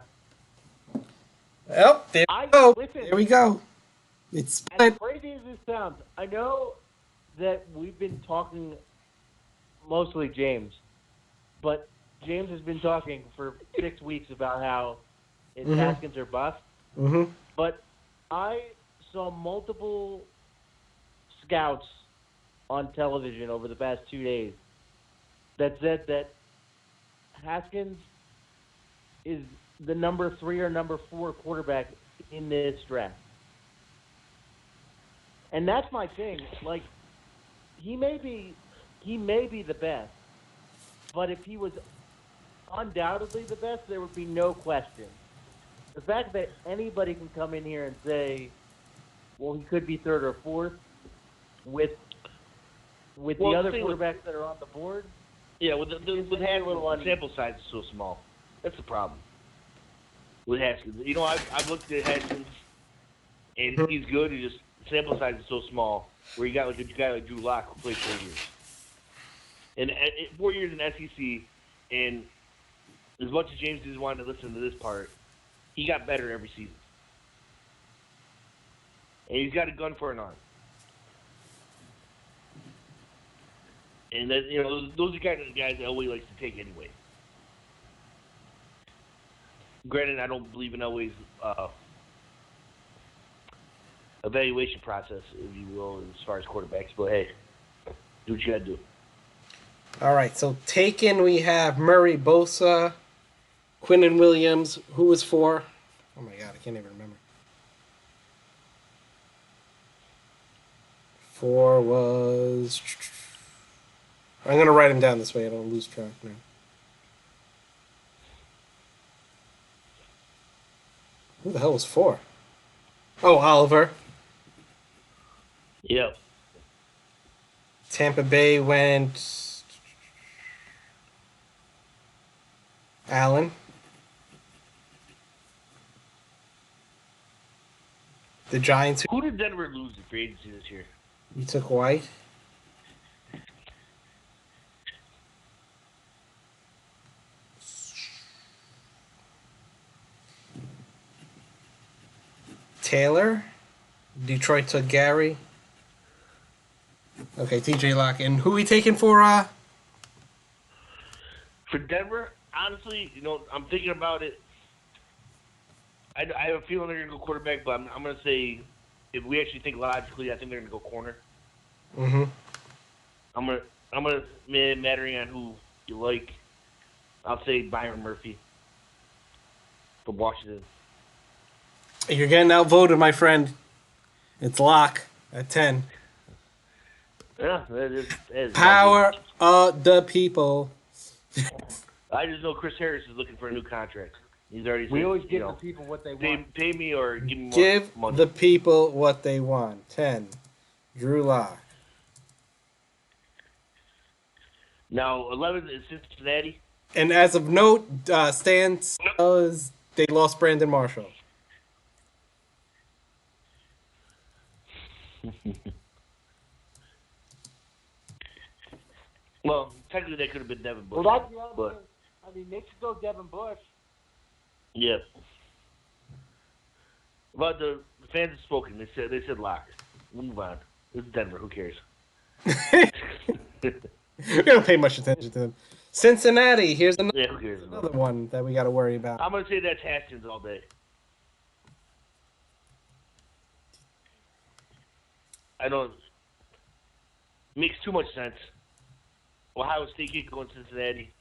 Well, there we go. Listen, There we go. It's as crazy as this sounds, I know that we've been talking, mostly James, but James has been talking for 6 weeks about how it's Haskins or bust. Mm-hmm. But I saw multiple scouts on television over the past 2 days that said that Haskins is the number 3 or number 4 quarterback in this draft. And that's my thing. Like, he may be the best, but if he was undoubtedly the best, there would be no question. The fact that anybody can come in here and say, well, he could be 3rd or 4th with the other quarterbacks that are on the board. Yeah, with Haskins, sample size is so small. That's the problem with Haskins. You know, I've looked at Haskins, and he's good. He just sample size is so small. Where you got like a guy like Drew Lock who played 4 years, and 4 years in SEC, and as much as James didn't want to listen to this part, he got better every season, and he's got a gun for an arm. And that, you know, those are kind of the guys that Elway likes to take anyway. Granted, I don't believe in Elway's evaluation process, if you will, as far as quarterbacks. But hey, do what you gotta do. All right, so taken we have Murray, Bosa, Quinnen Williams. Who was 4? Oh my God, I can't even remember. 4 was. I'm gonna write him down this way I don't lose track now. Who the hell was 4? Oh, Oliver. Yep. Tampa Bay went Allen. The Giants. Who did Denver lose in free agency this year? You took White. Taylor. Detroit took Gary. Okay, TJ Lock. And who we taking for For Denver, honestly, I'm thinking about it. I have a feeling they're going to go quarterback, but I'm going to say, if we actually think logically, I think they're going to go corner. Mm-hmm. I'm gonna mattering on who you like. I'll say Byron Murphy from Washington. You're getting outvoted, my friend. It's Lock at 10. Yeah, that is Power of the people. I just know Chris Harris is looking for a new contract. He's already said, We always give the people what they want. Pay me or give me more Give money. the people what they want. 10. Drew Lock. Now, 11 is Cincinnati. And as of note, Stan says they lost Brandon Marshall. Well, technically that could have been Devin Bush. Well, that's the other but, thing. I mean, they could go Devin Bush. Yeah. But the fans have spoken. They said Lock. We'll move on. This is Denver. Who cares? We don't pay much attention to them. Cincinnati. Here's Who cares? another one that we got to worry about. I'm gonna say that's Haskins all day. I don't. Makes too much sense. Ohio State keep going Cincinnati.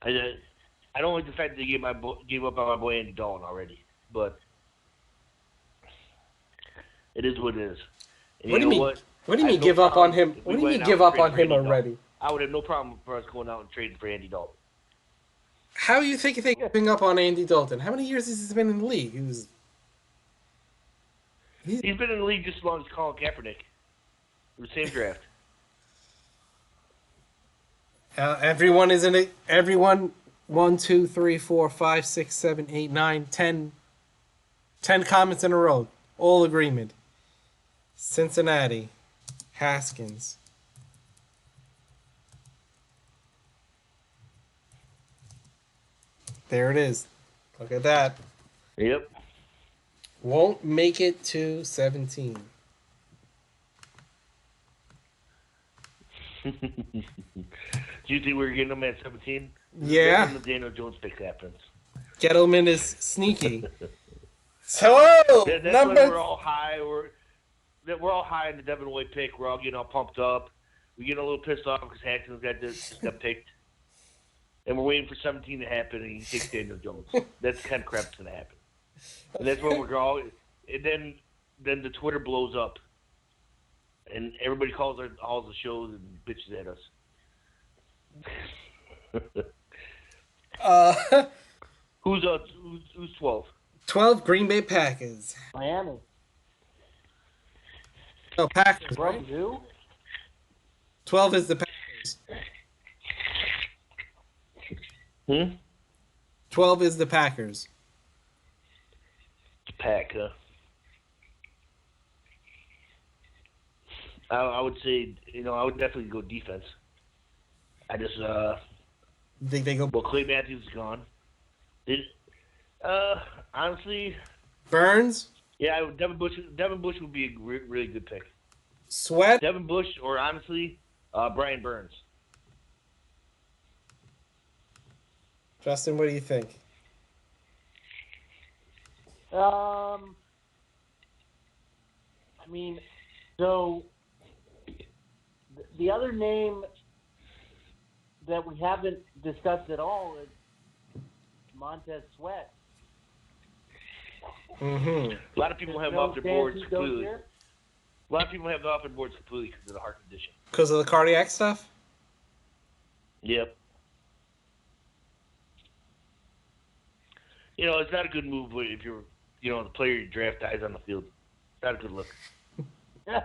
I don't like the fact that they gave up on my boy Andy Dalton already, but it is what it is. And What do you mean? What do you mean give up on him? What do you mean give up on him already? I would have no problem for us going out and trading for Andy Dalton. How you think they're giving up on Andy Dalton? How many years has he been in the league? He's been in the league just as long as Colin Kaepernick. The same draft. Everyone is in it. Everyone, 1, 2, 3, 4, 5, 6, 7, 8, 9, 10. 10 comments in a row. All agreement. Cincinnati. Haskins. There it is. Look at that. Yep. Won't make it to 17. Do you think we're getting him at 17? Yeah. When the Daniel Jones pick happens. Gettleman is sneaky. So, That's number... when we're all high. We're all high in the Devin White pick. We're all getting all pumped up. We're getting a little pissed off because Haskins got picked. And we're waiting for 17 to happen, and he takes Daniel Jones. That's the kind of crap that's going to happen. And that's when we're all... And then the Twitter blows up. And everybody calls all the shows and bitches at us. Who's 12? 12 Green Bay Packers. Miami. No, Packers, Bro, right? who? 12 is the Packers. 12 is the Packers. Pack, I would say, I would definitely go defense. I just, Think they go... well, Clay Matthews is gone. Honestly... Burns? Yeah, Devin Bush would be a really good pick. Sweat? Devin Bush or, honestly, Brian Burns. Justin, what do you think? I mean, so the other name that we haven't discussed at all is Montez Sweat. Mm-hmm. A lot of people have him off their boards completely. A lot of people have him off their boards completely because of the heart condition. Because of the cardiac stuff? Yep. It's not a good move if you're, the player you draft dies on the field. Not a good look. Yeah.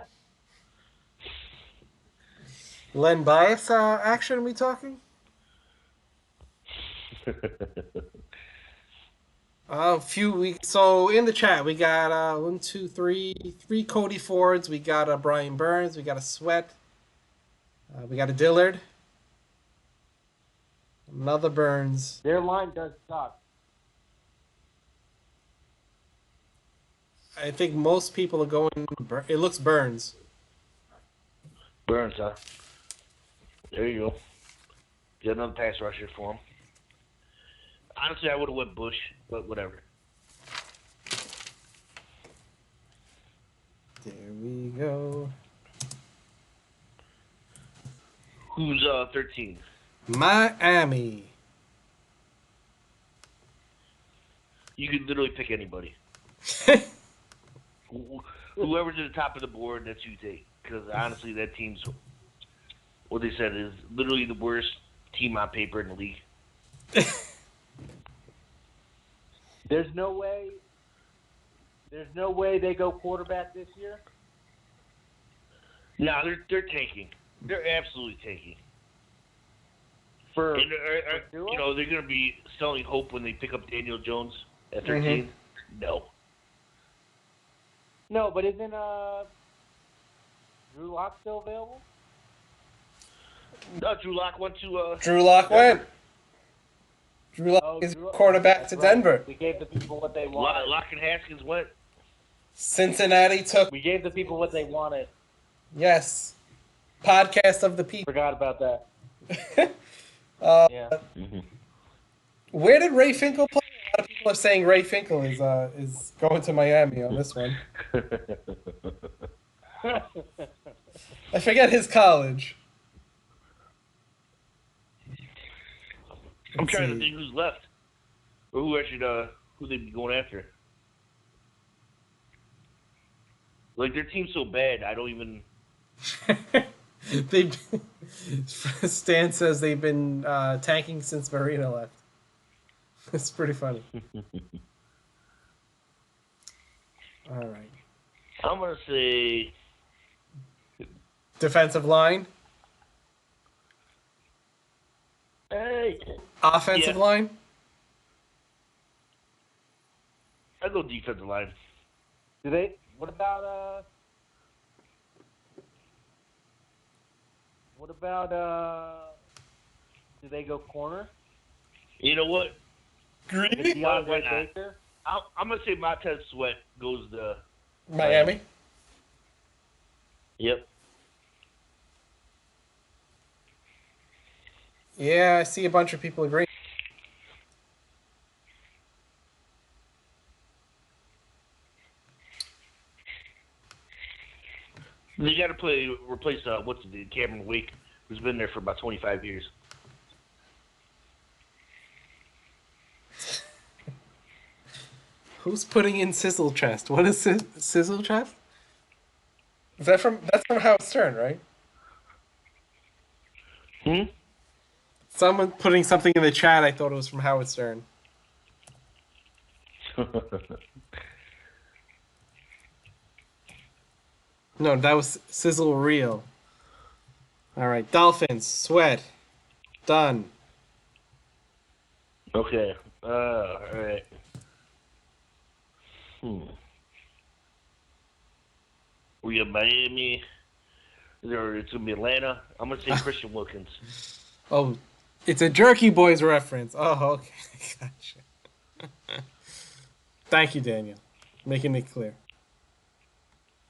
Len Bias action we talking? A few weeks. So in the chat, we got one, two, three Cody Fords. We got a Brian Burns. We got a Sweat. We got a Dillard. Another Burns. Their line does suck. I think most people are going. It looks Burns. Burns, huh? There you go. Get another pass rusher for him. Honestly, I would have went Bush, but whatever. There we go. Who's 13? Miami. You could literally pick anybody. Whoever's at the top of the board, that's who you take. Because honestly, that team's, what they said, is literally the worst team on paper in the league. There's no way they go quarterback this year. No, they're tanking. They're absolutely tanking. For And, you know, they're going to be selling hope when they pick up Daniel Jones at 13. Mm-hmm. No. No, but isn't Drew Lock still available? No, Drew Lock went to Drew Lock went. Drew Lock Oh, is Drew Lock. quarterback That's to right. Denver. We gave the people what they wanted. Lock and Haskins went. Cincinnati took. We gave the people what they wanted. Yes. Podcast of the people. Forgot about that. Yeah. Where did Ray Finkel play? A lot of people are saying Ray Finkel is going to Miami on this one. I forget his college. I'm Let's trying see. to think who's left. Or who actually, who they'd be going after. Like, their team's so bad, I don't even... Stan says they've been tanking since Marino left. It's pretty funny. All right. I'm going to say... Defensive line? Hey, Offensive Yeah. line? I'll go defensive line. Do they? What about do they go corner? You know what? Greedy? DeAndre Why not? Baker? I'm going to say Montez Sweat goes to... Miami? Yep. Yeah, I see a bunch of people agree. They got to replace, what's the Cameron Wake, who's been there for about 25 years. Who's putting in Sizzle Chest? What is Sizzle Chest? That's from Howard Stern, right? Someone putting something in the chat, I thought it was from Howard Stern. No, that was Sizzle Reel. Alright, Dolphins, Sweat. Done. Okay. All right. We have Miami. It's going to be Atlanta. I'm going to say Christian Wilkins. Oh, it's a Jerky Boys reference. Oh, okay. Gotcha. Thank you, Daniel. Making it clear.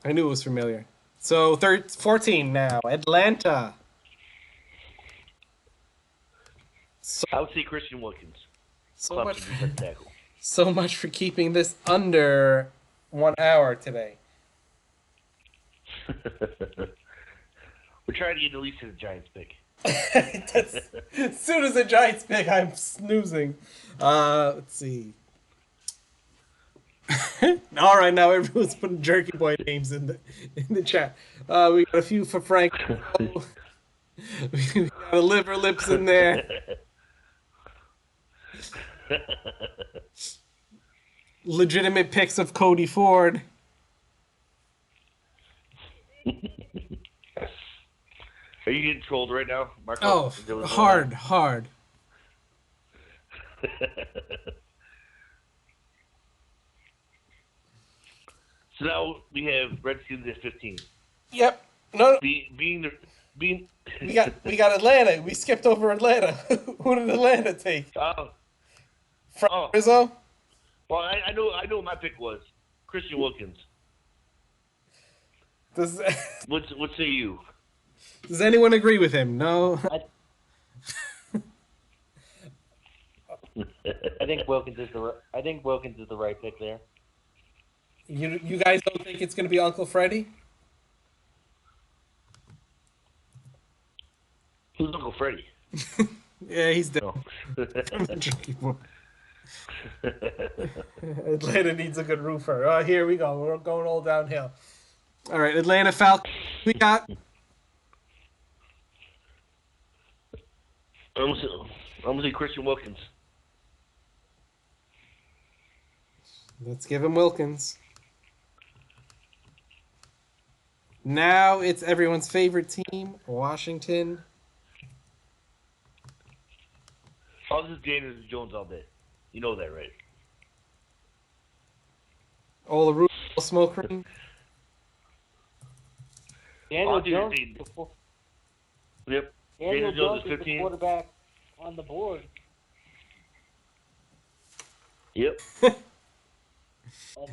I knew it was familiar. So, 14 now. Atlanta. I would say Christian Wilkins. So much, Clemson defensive tackle. so much for keeping this under 1 hour today. We're trying to get at least to the Giants pick. As soon as the Giants pick, I'm snoozing. Let's see. All right, now everyone's putting Jerky Boy names in the chat. We got a few for Frank. We got a Liver Lips in there. Legitimate picks of Cody Ford. Are you getting trolled right now, Marco? Oh, Is that what's hard. So now we have Redskins at 15. Yep. No, Being we got Atlanta. We skipped over Atlanta. Who did Atlanta take? From Rizzo? Well, I know what my pick was. Christian Wilkins. Does What say you? Does anyone agree with him? No. I think Wilkins is the right pick there. You guys don't think it's going to be Uncle Freddie? Who's Uncle Freddie? Yeah, he's dead. Oh. Atlanta needs a good roofer. Oh, here we go. We're going all downhill. All right, Atlanta Falcons. We got. I'm gonna say Christian Wilkins. Let's give him Wilkins. Now it's everyone's favorite team, Washington. I'll just Daniels Jones all day. You know that, right? All the rules, Smokescreen. Daniel Jones. Yep. Daniel Jones is 15. the quarterback on the board. Yep.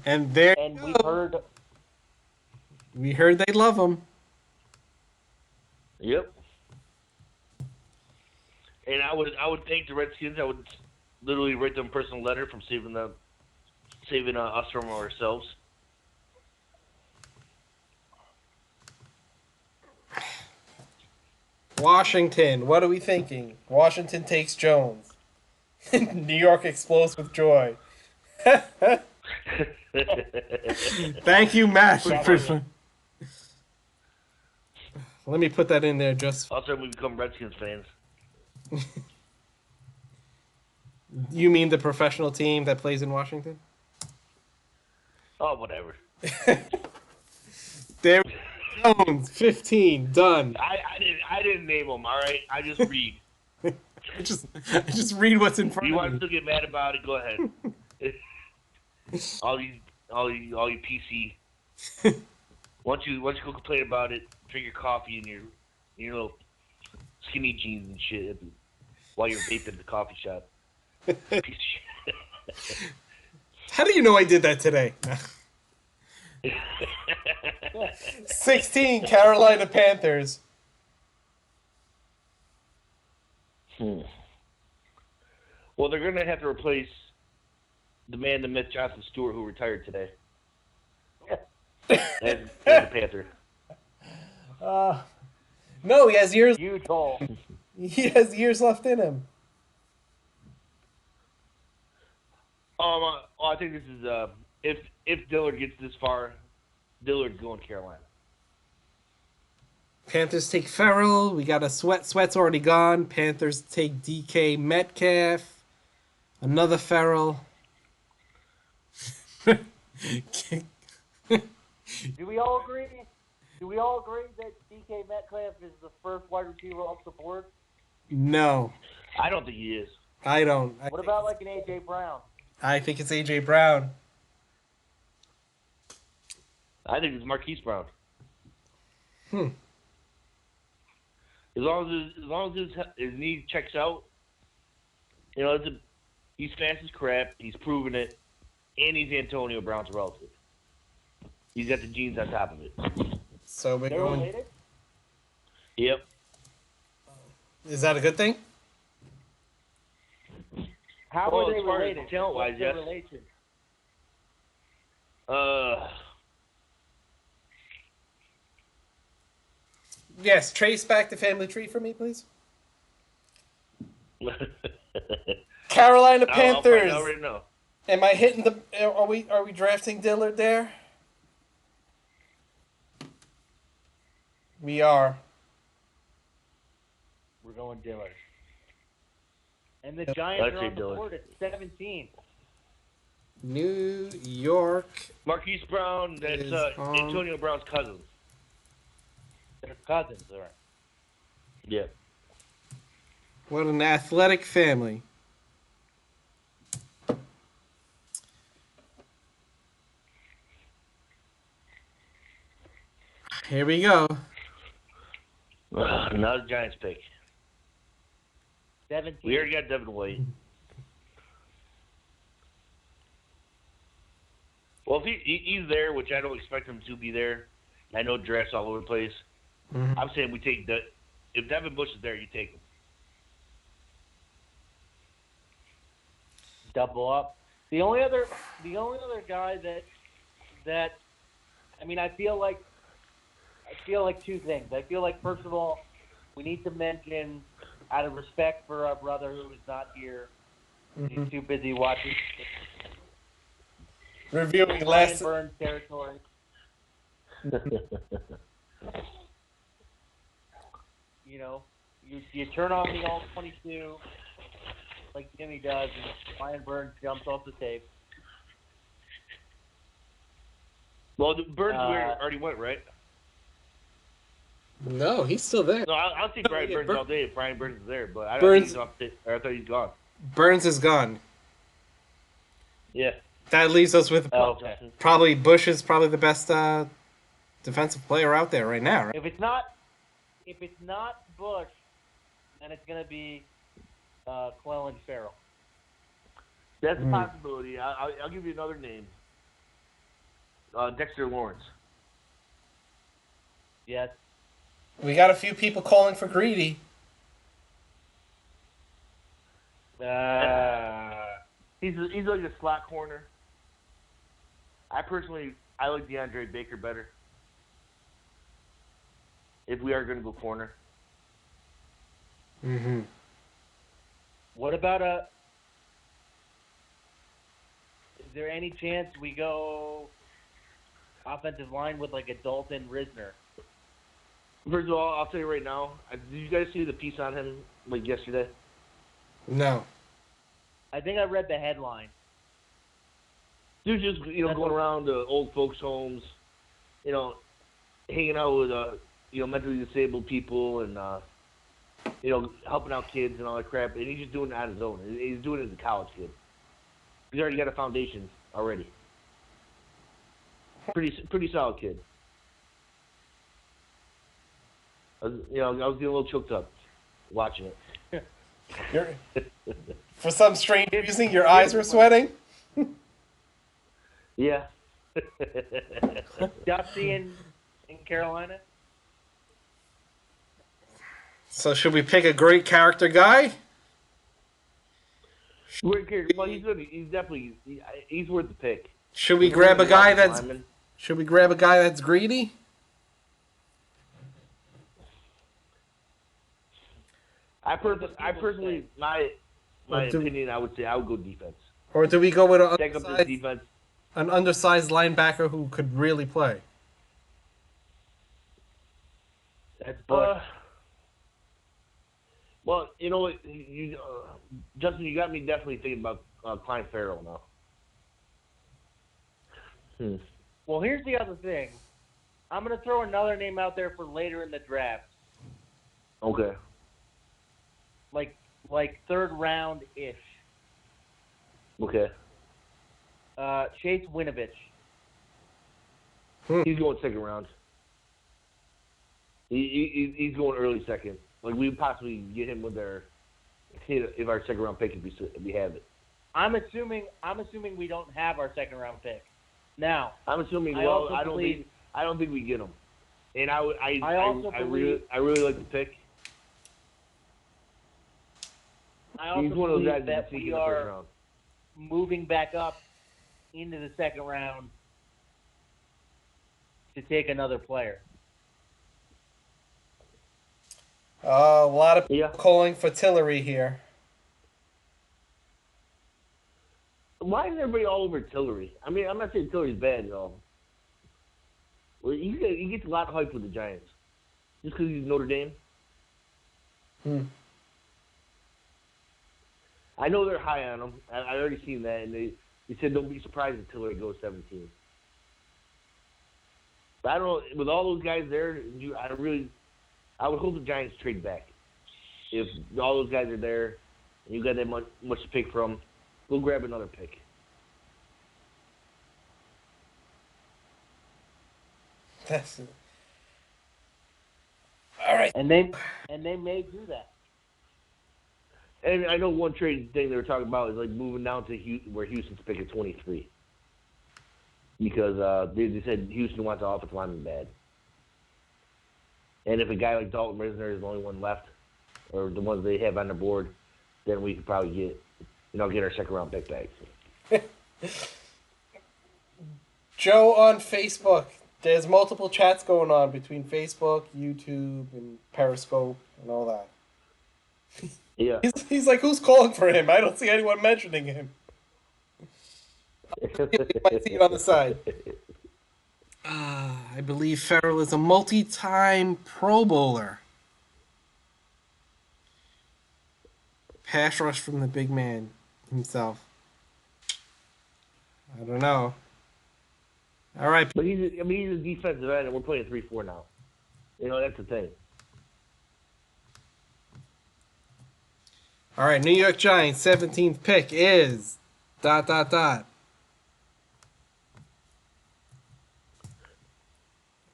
And there. And we heard they love him. Yep. And I would thank the Redskins. I would literally write them a personal letter from saving us from ourselves. Washington, what are we thinking? Washington takes Jones. New York explodes with joy. Thank you, Matt. Let me put that in there just. Also, we become Redskins fans. You mean the professional team that plays in Washington? Oh, whatever. There, Jones, 15, done. I didn't name them. All right, I just read. I just read what's in front You of want me. to get mad about it? Go ahead. all you PC. Once you go complain about it, drink your coffee in your little skinny jeans and shit while you're vaping at the coffee shop. Piece of shit. How do you know I did that today? 16, Carolina Panthers. Well, they're gonna have to replace the man, the myth, Jonathan Stewart, who retired today. as the Panther. No, he has years. Utah. He has years left in him. I think this is if Dillard gets this far, Dillard's going to Carolina. Panthers take Farrell. We got a Sweat. Sweat's already gone. Panthers take DK Metcalf. Another Farrell. Do we all agree? Do we all agree that DK Metcalf is the first wide receiver off the board? No, I don't think he is. I don't. What about like an A.J. Brown? I think it's A.J. Brown. I think it's Marquise Brown. Hmm. As long as his knee checks out, you know, he's fast as crap. He's proven it, and he's Antonio Brown's relative. He's got the genes on top of it. So we're They're going. related? Yep. Is that a good thing? How Well, are they as far as related? talent-wise, What's their yes. relation? Yes. Trace back the family tree for me, please. Carolina Panthers. I already know. Am I hitting the? Are we drafting Dillard there? We are. We're going Dillard. And the Giants I'd are say on the Dillard. board at 17. New York. Marquise Brown, that's Is on- Antonio Brown's cousin. They're cousins, all right. Yeah. What an athletic family. Here we go. Not a Giants pick. 17. We already got Devin White. Well, if he's there, which I don't expect him to be there, I know drafts all over the place. Mhm. I'm saying we take the. If Devin Bush is there, you take him. Double up. The only other guy that I mean, I feel like two things. I feel like, first of all, we need to mention, out of respect for our brother who is not here, he's too busy watching Reviewing Brian last. Burns territory. You know, you turn on the all 22 like Jimmy does, and Brian Burns jumps off the tape. Well, the Burns already went, right? No, he's still there. No, I'll take Brian yeah, Burns all day if Brian Burns is there, but I don't Burns- think he's I thought he's gone. Burns is gone. Yeah. That leaves us with Okay. probably Bush is probably the best defensive player out there right now, right? If it's not Bush, then it's gonna be Clellan Farrell. That's a possibility. I'll give you another name. Dexter Lawrence. Yes. We got a few people calling for Greedy. He's like a slot corner. I like DeAndre Baker better. If we are going to go corner. Mm-hmm. What about is there any chance we go offensive line with like a Dalton Risner? First of all, I'll tell you right now. Did you guys see the piece on him like yesterday? No. I think I read the headline. Dude's just going around to old folks' homes, hanging out with mentally disabled people and helping out kids and all that crap. And he's just doing it on his own. He's doing it as a college kid. He's already got a foundation already. Pretty solid kid. I was getting a little choked up watching it. For some strange reason, your eyes were sweating. Yeah. Dusty in Carolina. So should we pick a great character guy? Well, he's definitely he's worth the pick. Should we grab a guy that's greedy? I personally, my opinion, I would say I would go defense. Or do we go with Take up this defense. an undersized linebacker who could really play? That's Bush. Well, you know what, Justin, you got me definitely thinking about Klein Farrell now. Well, here's the other thing. I'm going to throw another name out there for later in the draft. Okay. Like third round-ish. Okay. Chase Winovich. He's going second round. He's going early second. Like, we would possibly get him with if our second round pick, if we have it. I'm assuming we don't have our second round pick. Now, I'm assuming. I don't think we get him. And I really like the pick. I also He's one of those guys believe that we are moving back up into the second round to take another player. A lot of people calling for Tillery here. Why is everybody all over Tillery? I mean, I'm not saying Tillery's bad at all. Well, he gets a lot of hype with the Giants. Just because he's Notre Dame. I know they're high on him. I already seen that, and they said don't be surprised if Tillery goes 17. But I don't know. With all those guys there, I would hope the Giants trade back. If all those guys are there, and you got that much to pick from, go grab another pick. All right. And they may do that. And I know one trade thing they were talking about is like moving down to where Houston's pick at 23. Because they said Houston wants the offensive lineman bad. And if a guy like Dalton Risner is the only one left, or the ones they have on the board, then we could probably get our second round pick back. Joe on Facebook. There's multiple chats going on between Facebook, YouTube, and Periscope, and all that. Yeah. He's like, who's calling for him? I don't see anyone mentioning him. You might see it on the side. I believe Farrell is a multi-time Pro Bowler. Pass rush from the big man himself. I don't know. All right. But he's a defensive end, and we're playing 3-4 now. That's the thing. All right, New York Giants 17th pick is ...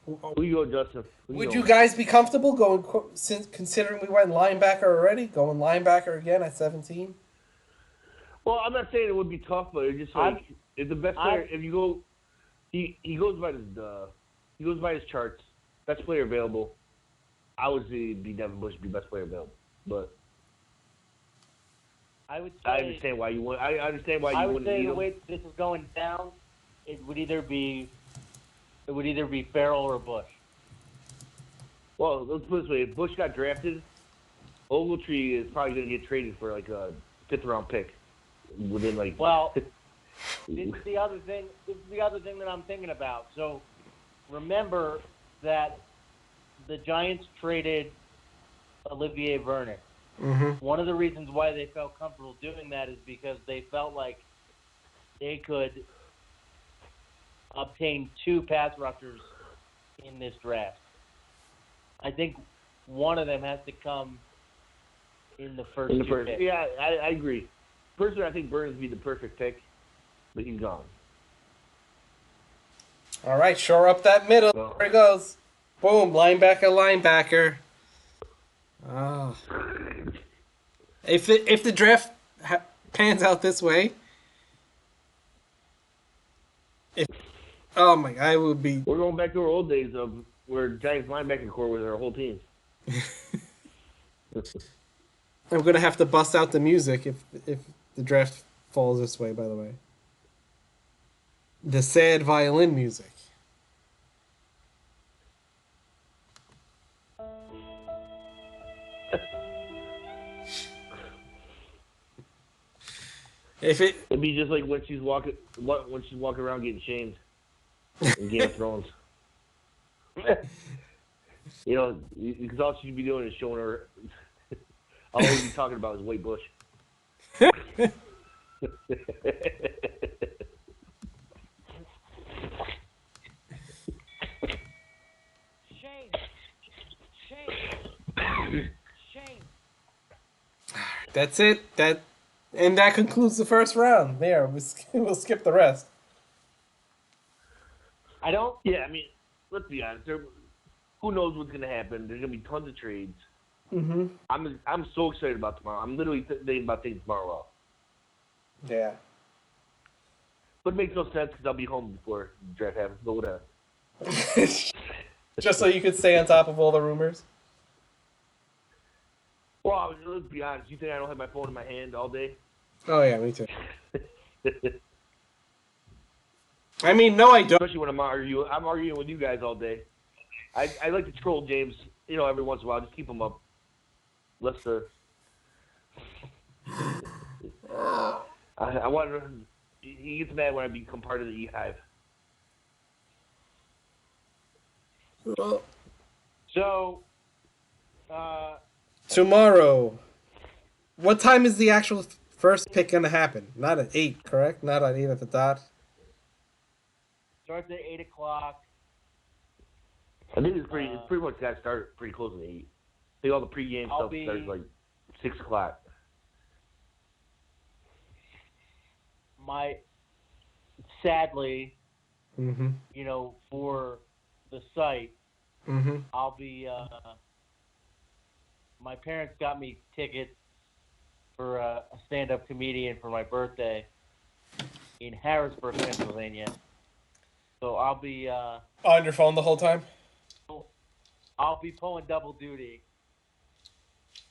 Who you go, Justin? Would you guys be comfortable going, considering we went linebacker already, going linebacker again at 17? Well, I'm not saying it would be tough, but it's just like if the best player, if you go, he goes by his charts, best player available. I would say be Devin Bush, be best player available, but I would say, I understand why you want. I understand why you wouldn't need him. I would say the way this is going down, it would either be Farrell or Bush. Well, let's put it this way: if Bush got drafted, Ogletree is probably going to get traded for like a 5th round pick within like. Well, this is the other thing. This is the other thing that I'm thinking about. So, remember that the Giants traded Olivier Vernon. Mm-hmm. One of the reasons why they felt comfortable doing that is because they felt like they could obtain 2 pass rushers in this draft. I think one of them has to come in the first. Picks. Yeah, I agree. Personally, I think Burns would be the perfect pick, but he's gone. All right, shore up that middle. Well, there it goes. Boom, linebacker. Oh. If the draft pans out this way, oh my, I would be. We're going back to our old days of where Giants linebacker core was our whole team. I'm gonna have to bust out the music if the draft falls this way. By the way, the sad violin music. It'd be just like when she's walking around getting shamed in Game of Thrones. Because all she'd be doing is showing her. All we'd be talking about is White Bush. Shame. That's it. And that concludes the first round. There, we'll skip the rest. Yeah, I mean, let's be honest. Who knows what's gonna happen? There's gonna be tons of trades. Mm-hmm. I'm so excited about tomorrow. I'm literally thinking about taking tomorrow off. Yeah. But it makes no sense because I'll be home before the draft happens. But whatever. Just so you could stay on top of all the rumors. Well, let's be honest. You think I don't have my phone in my hand all day? Oh yeah, me too. I mean, no, I don't. Especially when I'm arguing with you guys all day. I like to troll James, every once in a while. Just keep him up. I want to. He gets mad when I become part of the E-Hive. So, tomorrow, what time is the actual first pick going to happen? Not at 8, correct? Not at 8 at the dot? Starts at 8 o'clock. I think it's pretty much got to start pretty close to 8. I think all the pregame stuff starts like 6 o'clock. Sadly, Mm-hmm. for the site, Mm-hmm. I'll be my parents got me tickets for a stand-up comedian for my birthday in Harrisburg, Pennsylvania. So I'll be On your phone the whole time? I'll be pulling double duty.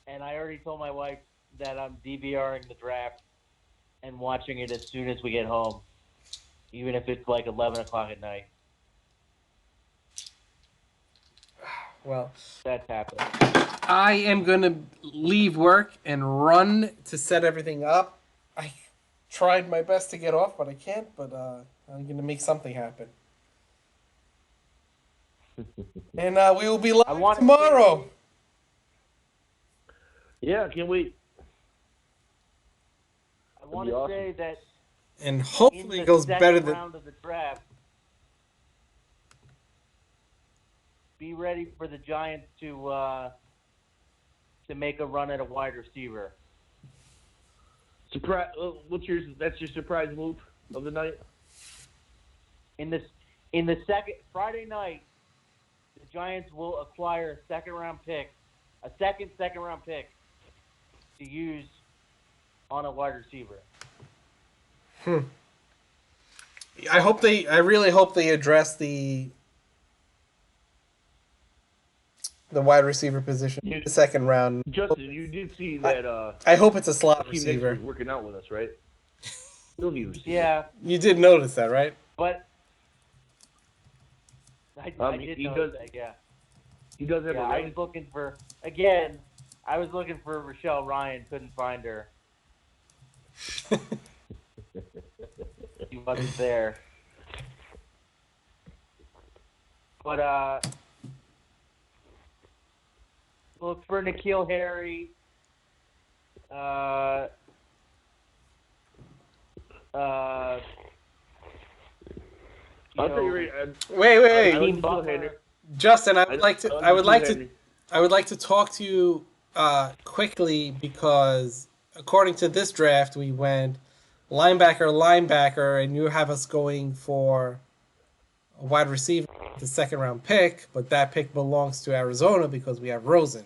And I already told my wife that I'm DVRing the draft and watching it as soon as we get home, even if it's like 11 o'clock at night. Well, That's happening. I am going to leave work and run to set everything up. I tried my best to get off, but I can't. But I'm going to make something happen. And we will be live tomorrow. Yeah, can't wait. I want to say that And hopefully it goes better than... round of the draft, be ready for the Giants to make a run at a wide receiver. Surprise! That's your surprise move of the night. In the second Friday night, the Giants will acquire a second round pick to use on a wide receiver. I really hope they address the wide receiver position in the second round. Justin, you did see that. I hope it's a slot Hakeem Nicks receiver. was working out with us, right? Still need a receiver. Yeah, You did notice that, right? but I did notice that. Yeah, He does have a I range. was looking for Rochelle Ryan, couldn't find her. She wasn't there. But look for N'Keal Harry. I'll tell you right. Wait. Team Butler. Justin, I would like to talk to you quickly because according to this draft, we went linebacker, and you have us going for a wide receiver, the second round pick, but that pick belongs to Arizona because we have Rosen.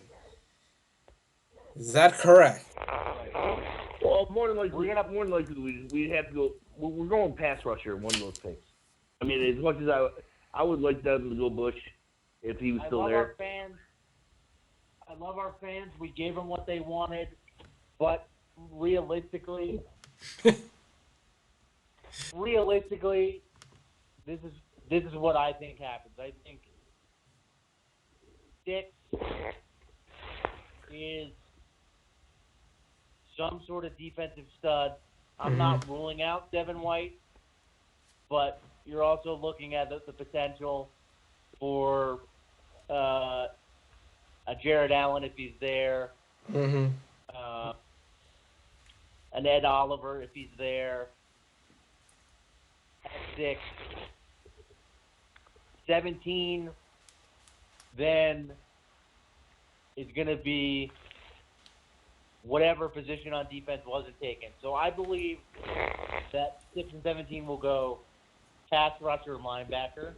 Is that correct? Well, more than likely, we have to go. We're going pass rusher in one of those picks. I mean, as much as I would like them to go Bush if he was still there. I love our fans. We gave them what they wanted, but realistically, this is what I think happens. I think Dick is some sort of defensive stud. I'm not ruling out Devin White, but you're also looking at the potential for a Jared Allen if he's there, an Ed Oliver if he's there, at 6. 17, then is going to be whatever position on defense wasn't taken. So I believe that 6 and 17 will go pass rusher, linebacker.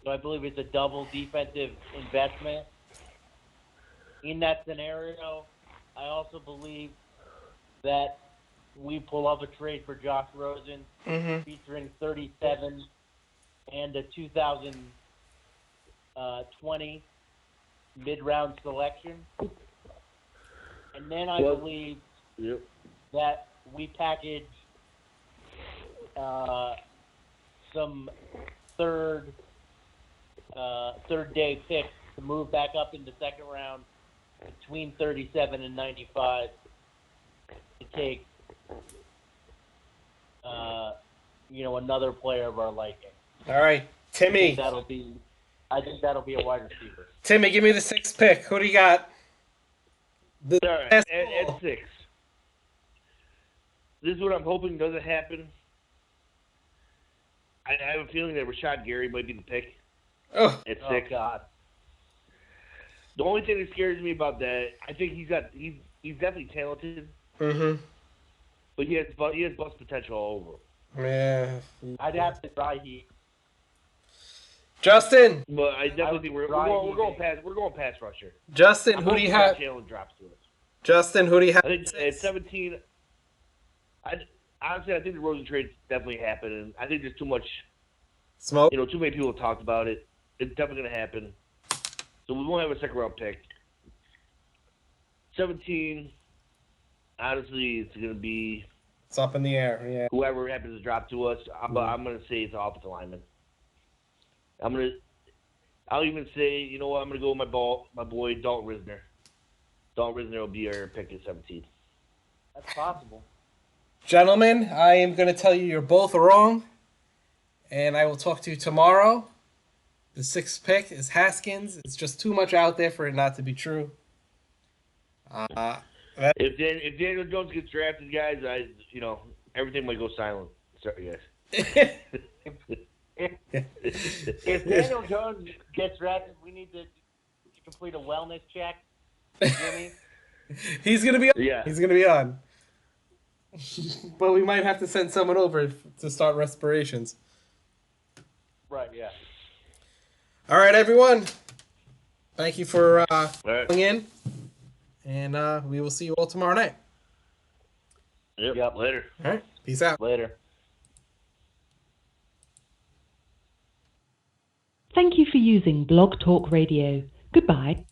So I believe it's a double defensive investment. In that scenario, I also believe that we pull off a trade for Josh Rosen featuring 37 and a 2020 mid-round selection. And then I believe that we package some third day picks to move back up in the second round between 37 and 95 to take another player of our liking. All right, Timmy. I think that'll be a wide receiver. Timmy, give me the 6th pick. Who do you got? All right, at 6. This is what I'm hoping doesn't happen. I have a feeling that Rashad Gary might be the pick at 6. Oh, God. The only thing that scares me about that, I think he's definitely talented. But he has bust potential all over. Yeah. I'd have to try Heat. Justin, But I definitely think we're going past rusher. Justin, who do you have? Jalen drops to us. Justin, who do you have? I think at 17. Honestly, I think the Rosen trade definitely happened, and I think there's too much. Smoke. Too many people have talked about it. It's definitely going to happen. So we won't have a second round pick. 17. Honestly, it's going to be. It's up in the air. Yeah. Whoever happens to drop to us, I'm going to say it's an offensive lineman. I'll even say, you know what? I'm going to go with my boy Dalton Risner. Dalton Risner will be our pick at 17. That's possible. Gentlemen, I am going to tell you you're both wrong, and I will talk to you tomorrow. The 6th pick is Haskins. It's just too much out there for it not to be true. If Daniel Jones gets drafted, guys, everything might go silent. Sorry, guys. If Daniel Jones gets drafted, we need to complete a wellness check. Jimmy. He's gonna be on. Yeah. He's gonna be on. But we might have to send someone over to start respirations. Right. Yeah. All right, everyone. Thank you for right. calling in, and we will see you all tomorrow night. Yep. Later. All right. Peace out. Later. Thank you for using Blog Talk Radio. Goodbye.